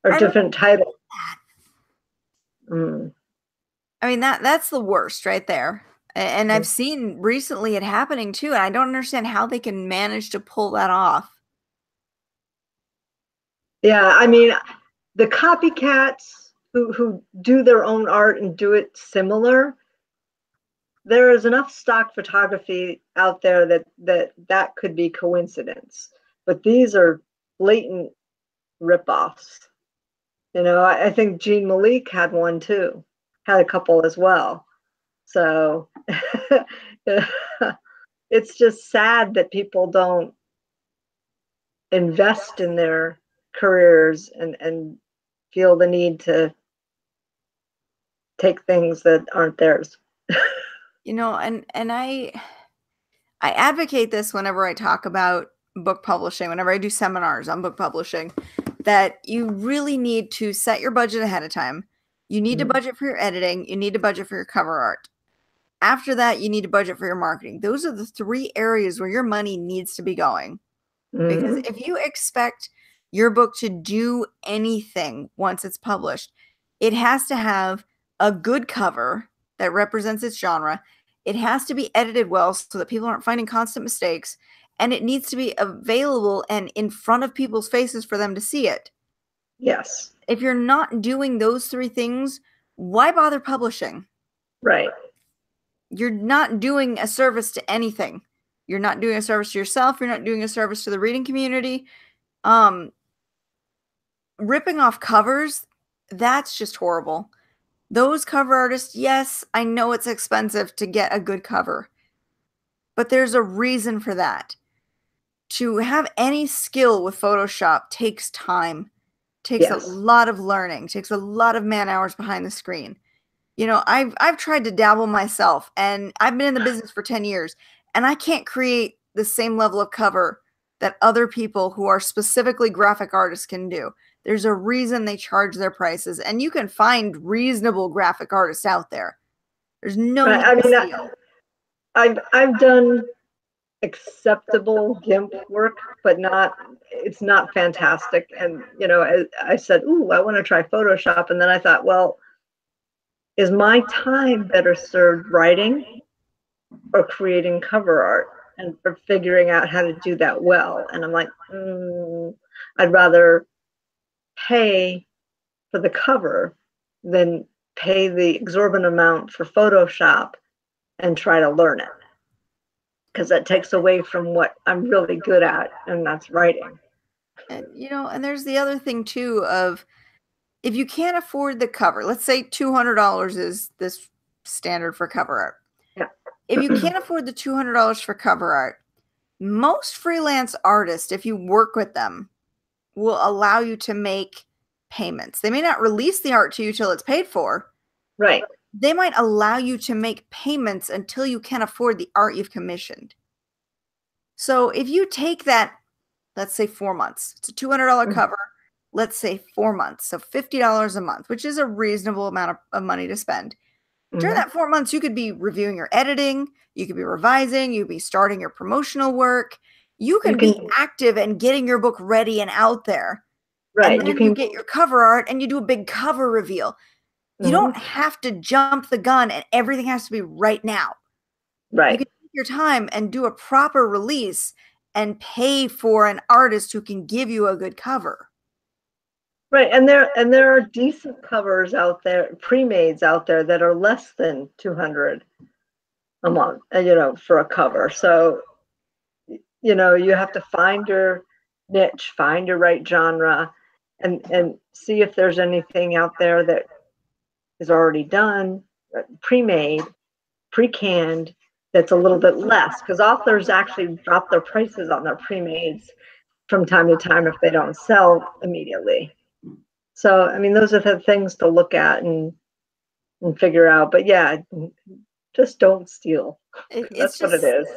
or I don't different title. that. Mm. I mean that's the worst right there. And I've Mm. seen recently it happening too, and I don't understand how they can manage to pull that off. Yeah, I mean, the copycats who do their own art and do it similar, there is enough stock photography out there that could be coincidence, but these are blatant ripoffs. You know, I think Jean Malik had one too, had a couple as well. So it's just sad that people don't invest in their careers and feel the need to take things that aren't theirs. You know, and I advocate this whenever I talk about book publishing, whenever I do seminars on book publishing, that you really need to set your budget ahead of time. You need to budget for your editing. You need to budget for your cover art. After that, you need to budget for your marketing. Those are the 3 areas where your money needs to be going. Because if you expect your book to do anything once it's published, it has to have a good cover that represents its genre. It has to be edited well so that people aren't finding constant mistakes. And it needs to be available and in front of people's faces for them to see it. Yes. If you're not doing those 3 things, why bother publishing? Right. You're not doing a service to anything. You're not doing a service to yourself. You're not doing a service to the reading community. Ripping off covers, that's just horrible. Those cover artists, yes, I know it's expensive to get a good cover, but there's a reason for that. To have any skill with Photoshop takes time, takes a lot of learning, takes a lot of man hours behind the screen. You know, I've tried to dabble myself, and I've been in the business for 10 years, and I can't create the same level of cover that other people who are specifically graphic artists can do. There's a reason they charge their prices, and you can find reasonable graphic artists out there. There's no I've done acceptable GIMP work, but it's not fantastic. And, you know, I said, ooh, I want to try Photoshop. And then I thought, well, is my time better served writing or creating cover art and for figuring out how to do that well? And I'm like, I'd rather pay for the cover than pay the exorbitant amount for Photoshop and try to learn it, because that takes away from what I'm really good at, and that's writing. And, you know, and there's the other thing too of, if you can't afford the cover, let's say $200 is this standard for cover art. Yeah. If you can't afford the $200 for cover art, most freelance artists, if you work with them, will allow you to make payments. They may not release the art to you till it's paid for. Right. They might allow you to make payments until you can afford the art you've commissioned. So if you take that, let's say 4 months, it's a $200 cover, let's say 4 months, so $50 a month, which is a reasonable amount of money to spend. During that 4 months, you could be reviewing your editing, you could be revising, you could be starting your promotional work. You can be active and getting your book ready and out there. Right. And then you get your cover art and you do a big cover reveal. You don't have to jump the gun and everything has to be right now. Right. You can take your time and do a proper release and pay for an artist who can give you a good cover. Right. And there are decent covers out there, pre-mades out there that are less than $200 a month, you know, for a cover. So, you know, you have to find your niche, find your right genre, and see if there's anything out there that is already done, pre-made, pre-canned, that's a little bit less, because authors actually drop their prices on their pre-mades from time to time if they don't sell immediately. So, I mean, those are the things to look at and figure out. But yeah, just don't steal. That's what it is.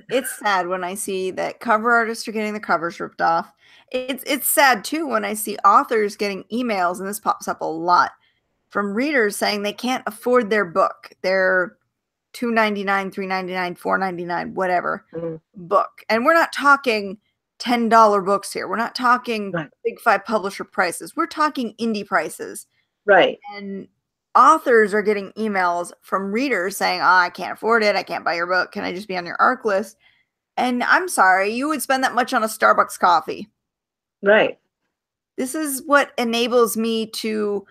It's sad when I see that cover artists are getting the covers ripped off. It's sad too when I see authors getting emails, and this pops up a lot, from readers saying they can't afford their book, their $2.99, $3.99, $4.99, whatever book. And we're not talking $10 books here. We're not talking big 5 publisher prices. We're talking indie prices. Right. And authors are getting emails from readers saying, oh, I can't afford it. I can't buy your book. Can I just be on your ARC list? And I'm sorry, you would spend that much on a Starbucks coffee. Right. This is what enables me to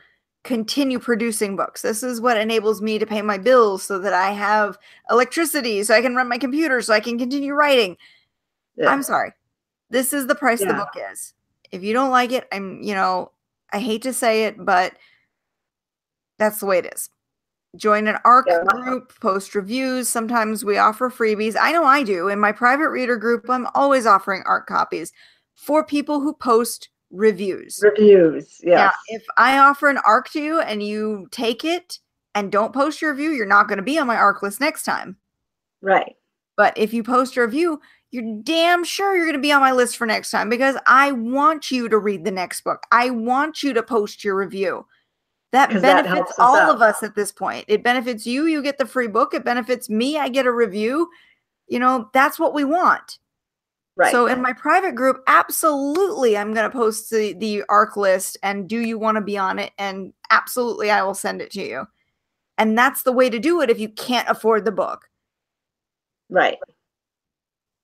continue producing books. This is what enables me to pay my bills so that I have electricity, so I can run my computer, so I can continue writing. Yeah. I'm sorry. This is the price the book is. If you don't like it, I hate to say it, but that's the way it is. Join an ARC group, post reviews. Sometimes we offer freebies. I know I do. In my private reader group, I'm always offering ARC copies for people who post reviews. Reviews, yes. Now, if I offer an ARC to you and you take it and don't post your review, you're not going to be on my ARC list next time. Right. But if you post a review, you're damn sure you're going to be on my list for next time because I want you to read the next book. I want you to post your review. That benefits all of us at this point. It benefits you. You get the free book. It benefits me. I get a review. You know, that's what we want. Right. So in my private group, absolutely, I'm going to post the ARC list and do you want to be on it? And absolutely, I will send it to you. And that's the way to do it if you can't afford the book. Right.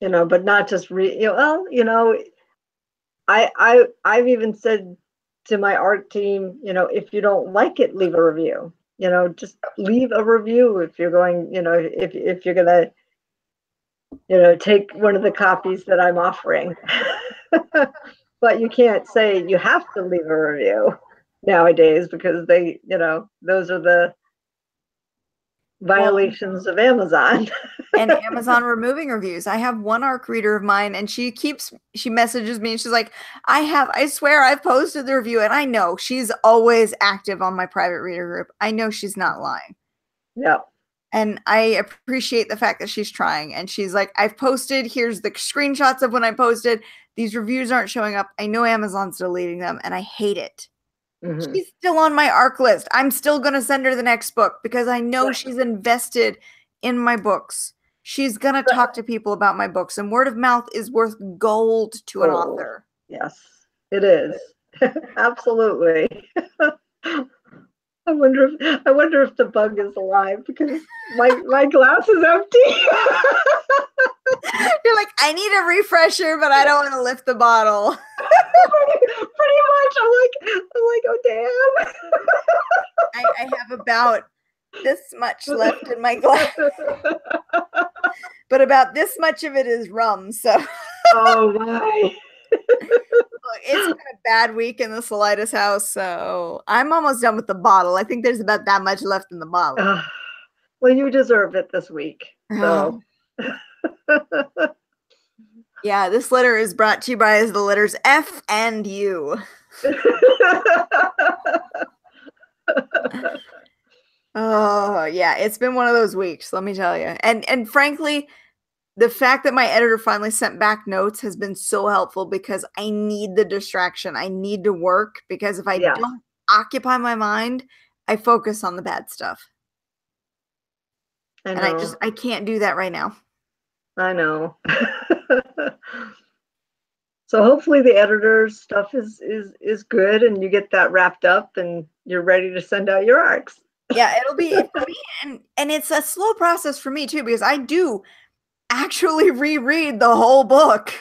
You know, but not just I've even said to my ARC team, you know, if you don't like it, leave a review. You know, just leave a review if you're going, you know, if you're gonna, you know, take one of the copies that I'm offering. But you can't say you have to leave a review nowadays because they, you know, those are the violations of Amazon. And Amazon removing reviews. I have one ARC reader of mine and she messages me and she's like, I swear I've posted the review. And I know she's always active on my private reader group. I know she's not lying. Yeah. And I appreciate the fact that she's trying. And she's like, I've posted, here's the screenshots of when I posted. These reviews aren't showing up. I know Amazon's deleting them and I hate it. Mm-hmm. She's still on my ARC list. I'm still going to send her the next book because I know she's invested in my books. She's going to talk to people about my books, and word of mouth is worth gold to an author. Yes, it is. Absolutely. I wonder if the bug is alive because my glass is empty. You're like, I need a refresher, but I don't want to lift the bottle. Pretty much. I'm like, oh damn. I have about this much left in my glass. But about this much of it is rum, so. Oh my. It's been a bad week in the Solitis house, so I'm almost done with the bottle. I think there's about that much left in the bottle. Well, you deserve it this week. So. Yeah, this letter is brought to you by the letters F and U. Oh, yeah, it's been one of those weeks, let me tell you. And frankly, the fact that my editor finally sent back notes has been so helpful because I need the distraction. I need to work because if I don't occupy my mind, I focus on the bad stuff. And I can't do that right now. I know. So hopefully the editor's stuff is good and you get that wrapped up and you're ready to send out your ARCs. Yeah, it'll be for me, and it's a slow process for me too because I do actually reread the whole book.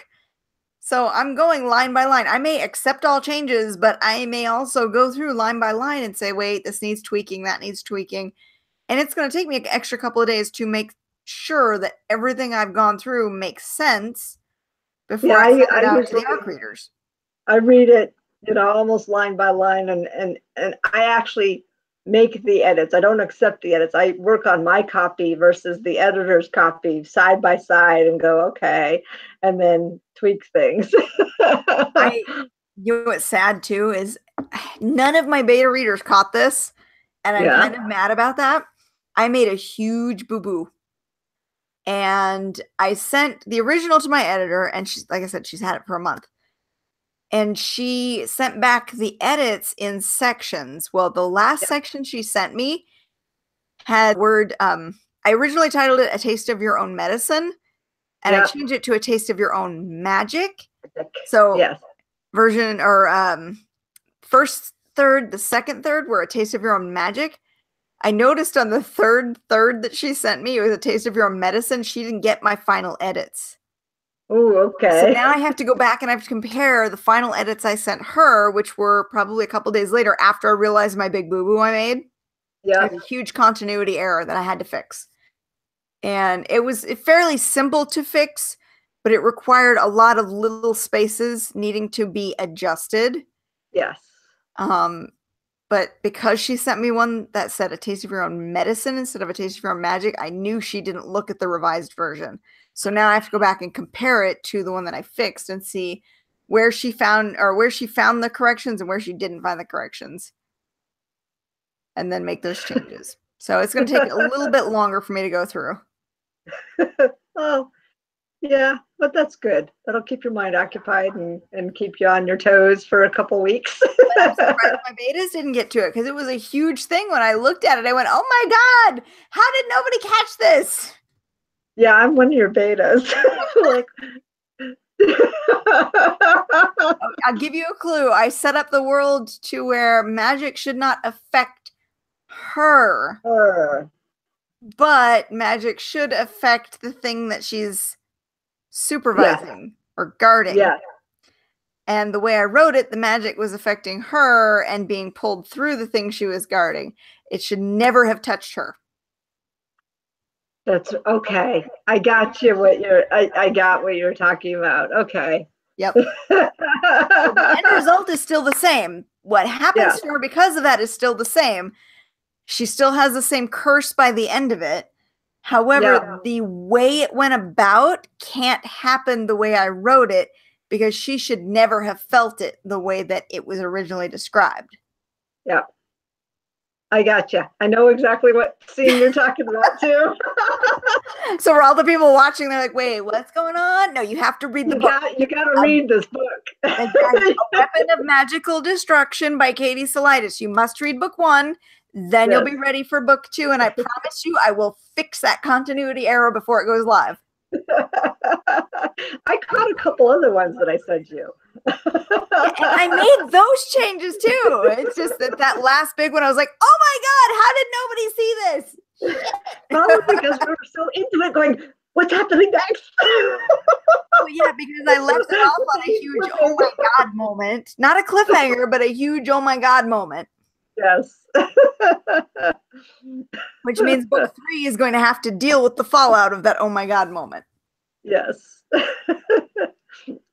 So I'm going line by line. I may accept all changes, but I may also go through line by line and say, wait, this needs tweaking, that needs tweaking. And it's going to take me an extra couple of days to make sure that everything I've gone through makes sense before I send it out to the ARC readers. I read it, you know, almost line by line, and I actually make the edits. I don't accept the edits. I work on my copy versus the editor's copy side by side and go, okay, and then tweak things. You know what's sad too is none of my beta readers caught this, and I'm kind of mad about that. I made a huge boo-boo. And I sent the original to my editor, and she's, like I said, she's had it for a month. And she sent back the edits in sections. Well, the last section she sent me had word, I originally titled it A Taste of Your Own Medicine, and I changed it to A Taste of Your Own Magic. So version or first third, the second third were A Taste of Your Own Magic. I noticed on the third that she sent me, it was A Taste of Your Own Medicine. She didn't get my final edits. Oh, okay. So now I have to go back and I have to compare the final edits I sent her, which were probably a couple days later after I realized my big boo-boo I made. Yeah. It was a huge continuity error that I had to fix. And it was fairly simple to fix, but it required a lot of little spaces needing to be adjusted. Yes. But because she sent me one that said a taste of your own medicine instead of a taste of your own magic, I knew she didn't look at the revised version. So now I have to go back and compare it to the one that I fixed and see where she found the corrections and where she didn't find the corrections. And then make those changes. So it's going to take a little bit longer for me to go through. Oh, yeah, but that's good. That'll keep your mind occupied and keep you on your toes for a couple weeks. I'm surprised my betas didn't get to it because it was a huge thing. When I looked at it, I went, oh my God, how did nobody catch this? Yeah, I'm one of your betas. Like, I'll give you a clue. I set up the world to where magic should not affect her, but magic should affect the thing that she's supervising or guarding. Yeah. And the way I wrote it, the magic was affecting her and being pulled through the thing she was guarding. It should never have touched her. That's okay. I got you. I got what you're talking about. Okay. Yep. So the end result is still the same. What happens to her because of that is still the same. She still has the same curse by the end of it. However, the way it went about can't happen the way I wrote it because she should never have felt it the way that it was originally described. Yeah. I gotcha. I know exactly what scene you're talking about too. So for all the people watching, they're like, wait, what's going on? No, you have to read the book. You got to read this book. A Weapon of Magical Destruction by Katie Saulides. You must read book 1. Then you'll be ready for book 2. And I promise you, I will fix that continuity error before it goes live. I caught a couple other ones that I sent you. And I made those changes too. It's just that last big one, I was like, oh my God, how did nobody see this? Probably because we were so into it going, what's happening next? Oh, yeah, because I left it off on a huge oh my God moment. Not a cliffhanger, but a huge oh my God moment. Yes. Which means book 3 is going to have to deal with the fallout of that oh my God moment. Yes.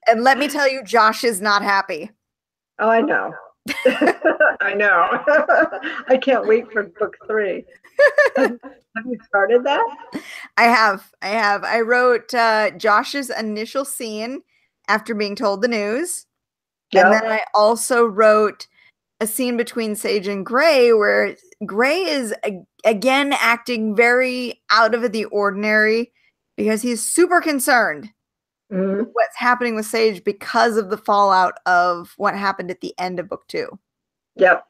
And let me tell you, Josh is not happy. Oh, I know. I know. I can't wait for book 3. Have you started that? I have. I wrote Josh's initial scene after being told the news. Yep. And then I also wrote a scene between Sage and Gray where Gray is again acting very out of the ordinary because he's super concerned with what's happening with Sage because of the fallout of what happened at the end of book 2. Yep.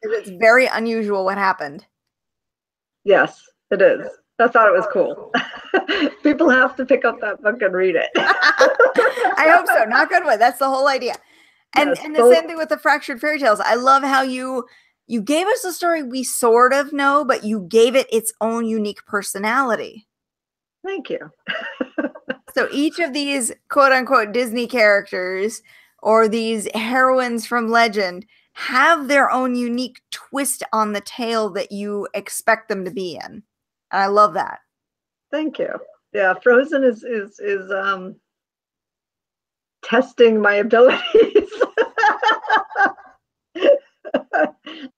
It's very unusual what happened. Yes, it is. I thought it was cool. People have to pick up that book and read it. I hope so. Not good way. That's the whole idea. And, yes, and the same thing with the Fractured Fairy Tales. I love how you gave us a story we sort of know, but you gave it its own unique personality. Thank you. So each of these quote unquote Disney characters or these heroines from legend have their own unique twist on the tale that you expect them to be in. And I love that. Thank you. Yeah, Frozen is testing my abilities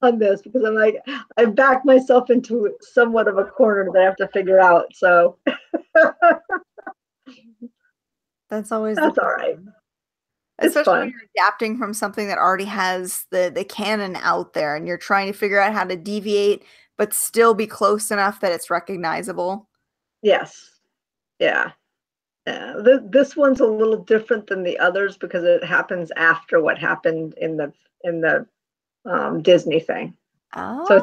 on this because I'm like, I back myself into somewhat of a corner that I have to figure out. So that's all right. Especially when you're adapting from something that already has the canon out there and you're trying to figure out how to deviate but still be close enough that it's recognizable. Yes. Yeah. This one's a little different than the others because it happens after what happened in the Disney thing. Oh. So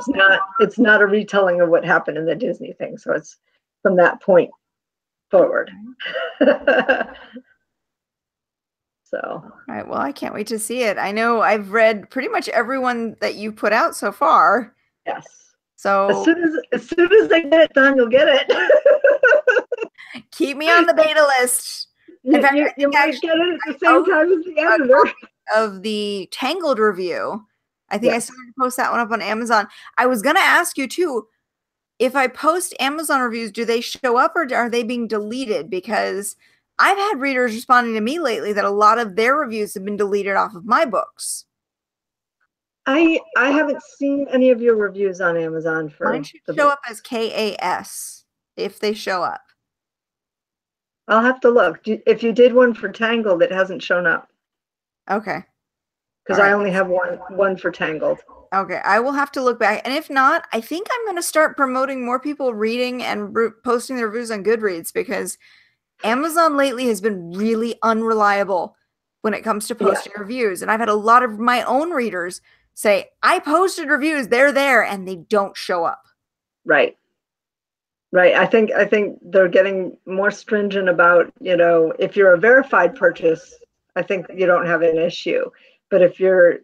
it's not a retelling of what happened in the Disney thing. So it's from that point forward. So. All right. Well, I can't wait to see it. I know I've read pretty much everyone that you put out so far. Yes. So as soon as I get it done, you'll get it. Keep me on the beta list. In fact, you might get it at the same time as the editor. Of the Tangled review. I think I started to post that one up on Amazon. I was going to ask you too, if I post Amazon reviews, do they show up or are they being deleted? Because I've had readers responding to me lately that a lot of their reviews have been deleted off of my books. I haven't seen any of your reviews on Amazon for Mine should the show book. up as KAS if they show up. I'll have to look. If you did one for Tangled, it hasn't shown up Okay. because All I right. only have one for Tangled. Okay, I will have to look back. And if not, I think I'm going to start promoting more people reading and posting their reviews on Goodreads, because Amazon lately has been really unreliable when it comes to posting reviews. And I've had a lot of my own readers say, I posted reviews, they're there, and they don't show up. Right. Right. I think they're getting more stringent about, if you're a verified purchase, I think you don't have an issue. But if you're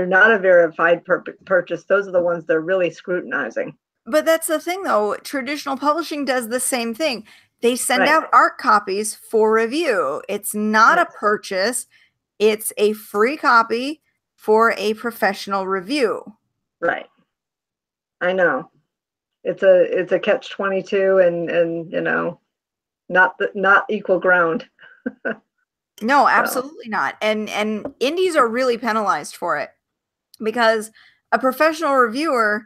not a verified purchase, those are the ones they're really scrutinizing. But that's the thing, though. Traditional publishing does the same thing. They send Right. out art copies for review. It's not a purchase. It's a free copy for a professional review. Right. I know. It's a catch-22 and not equal ground. No, absolutely not. And indies are really penalized for it, because a professional reviewer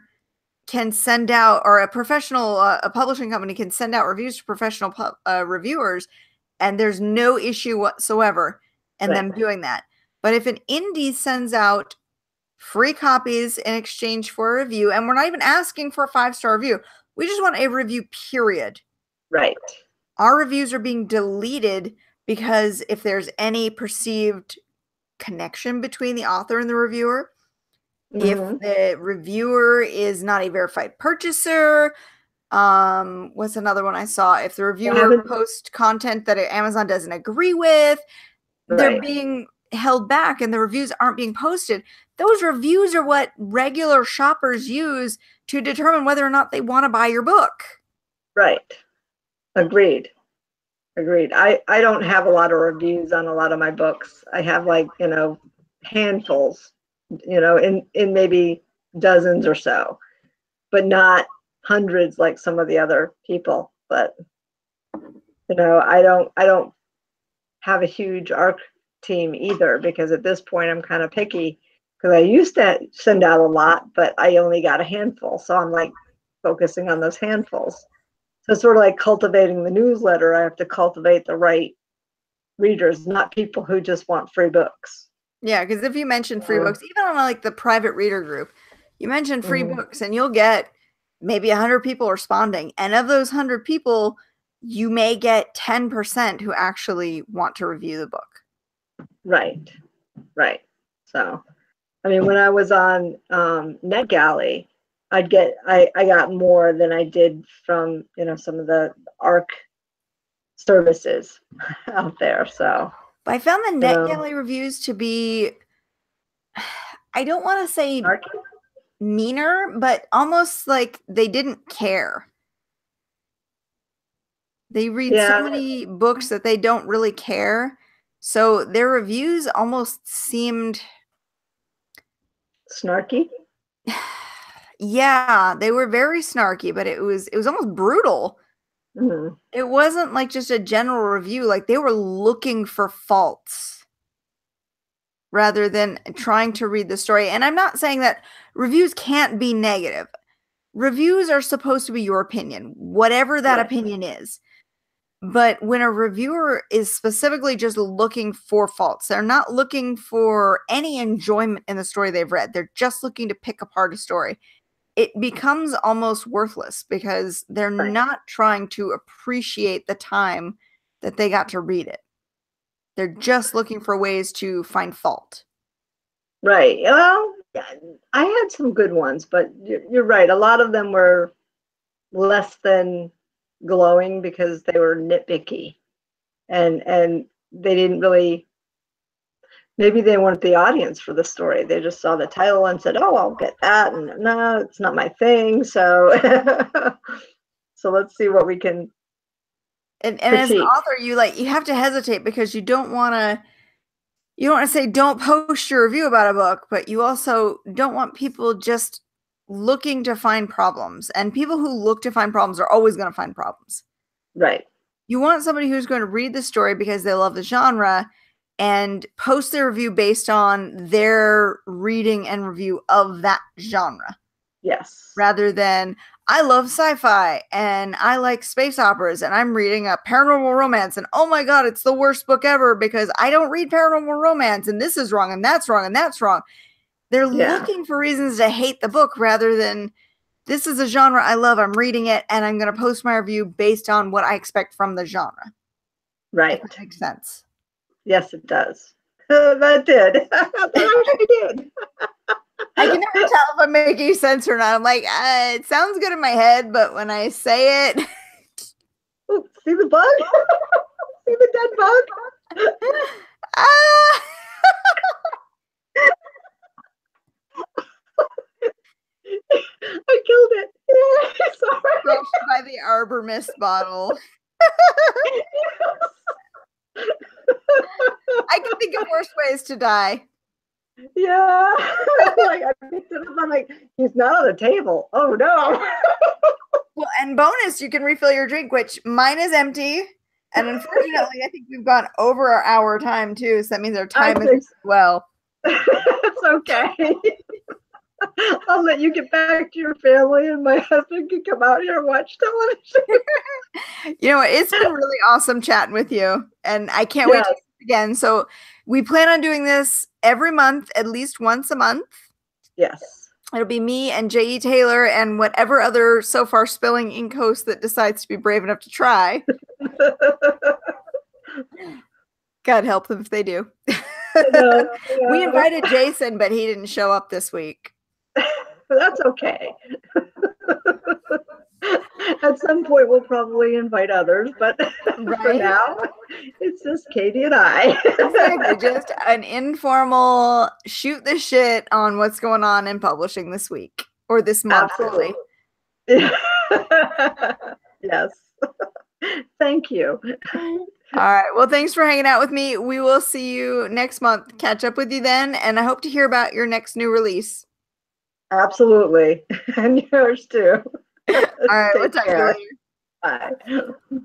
can send out, or a professional a publishing company can send out reviews to professional reviewers, and there's no issue whatsoever in them doing that. But if an indie sends out free copies in exchange for a review, and we're not even asking for a 5-star review, we just want a review, period. Right. Our reviews are being deleted because if there's any perceived connection between the author and the reviewer, if the reviewer is not a verified purchaser, what's another one I saw? If the reviewer posts content that Amazon doesn't agree with, they're being held back and the reviews aren't being posted. Those reviews are what regular shoppers use to determine whether or not they want to buy your book. Right. Agreed. I don't have a lot of reviews on a lot of my books. I have handfuls, in maybe dozens or so, but not hundreds like some of the other people. But I don't have a huge ARC team either, because at this point I'm kind of picky, because I used to send out a lot, but I only got a handful. So I'm focusing on those handfuls. So it's sort of like cultivating the newsletter. I have to cultivate the right readers, not people who just want free books. Yeah, because if you mention free books, even on the private reader group, you mention free books and you'll get maybe 100 people responding. And of those 100 people, you may get 10% who actually want to review the book. Right. So, I mean, when I was on NetGalley, I got more than I did from, some of the ARC services out there. So, but I found the NetGalley reviews to be, I don't want to say meaner, but almost like they didn't care. They read so many books that they don't really care. So their reviews almost seemed snarky. Yeah, they were very snarky, but it was almost brutal. It wasn't like just a general review. Like they were looking for faults rather than trying to read the story. And I'm not saying that reviews can't be negative. Reviews are supposed to be your opinion, whatever that opinion is. But when a reviewer is specifically just looking for faults, they're not looking for any enjoyment in the story they've read. They're just looking to pick apart a story. It becomes almost worthless because they're not trying to appreciate the time that they got to read it. They're just looking for ways to find fault. Right. Well, I had some good ones, but you're right. A lot of them were less than glowing because they were nitpicky, and they didn't really, maybe they weren't the audience for the story. They just saw the title and said, oh, I'll get that, and no, it's not my thing. So so let's see what we can and as an author, you have to hesitate because you don't want to say don't post your review about a book, but you also don't want people just looking to find problems, and people who look to find problems are always going to find problems. Right. You want somebody who's going to read the story because they love the genre and post their review based on their reading and review of that genre. Yes. Rather than, I love sci-fi and I like space operas and I'm reading a paranormal romance and oh my God, it's the worst book ever because I don't read paranormal romance and this is wrong and that's wrong and that's wrong. They're looking for reasons to hate the book rather than, this is a genre I love, I'm reading it, and I'm going to post my review based on what I expect from the genre. Right. If it makes sense. Yes, it does. That did. That actually did. I can never tell if I'm making sense or not. I'm like, it sounds good in my head, but when I say it... Ooh, see the bug? See the dead bug? I killed it. Sorry. Crushed by the Arbor Mist bottle. I can think of worse ways to die. Yeah. Like, I picked it up. I'm like, he's not on the table. Oh no. Well, and bonus, you can refill your drink, which mine is empty. And unfortunately, I think we've gone over our hour time too. So that means our time is well. It's okay. I'll let you get back to your family and my husband can come out here and watch television. You know, it's been really awesome chatting with you. And I can't wait to do it again. So we plan on doing this every month, at least once a month. Yes. It'll be me and J.E. Taylor and whatever other so far spilling ink host that decides to be brave enough to try. God help them if they do. We invited Jason, but he didn't show up this week. That's okay. At some point, we'll probably invite others, but for now, it's just Katie and I. Exactly, just an informal shoot the shit on what's going on in publishing this week or this month. Absolutely. Yes. Thank you. All right. Well, thanks for hanging out with me. We will see you next month. Catch up with you then, and I hope to hear about your next new release. Absolutely. And yours too. All right. We'll talk to you later. Bye.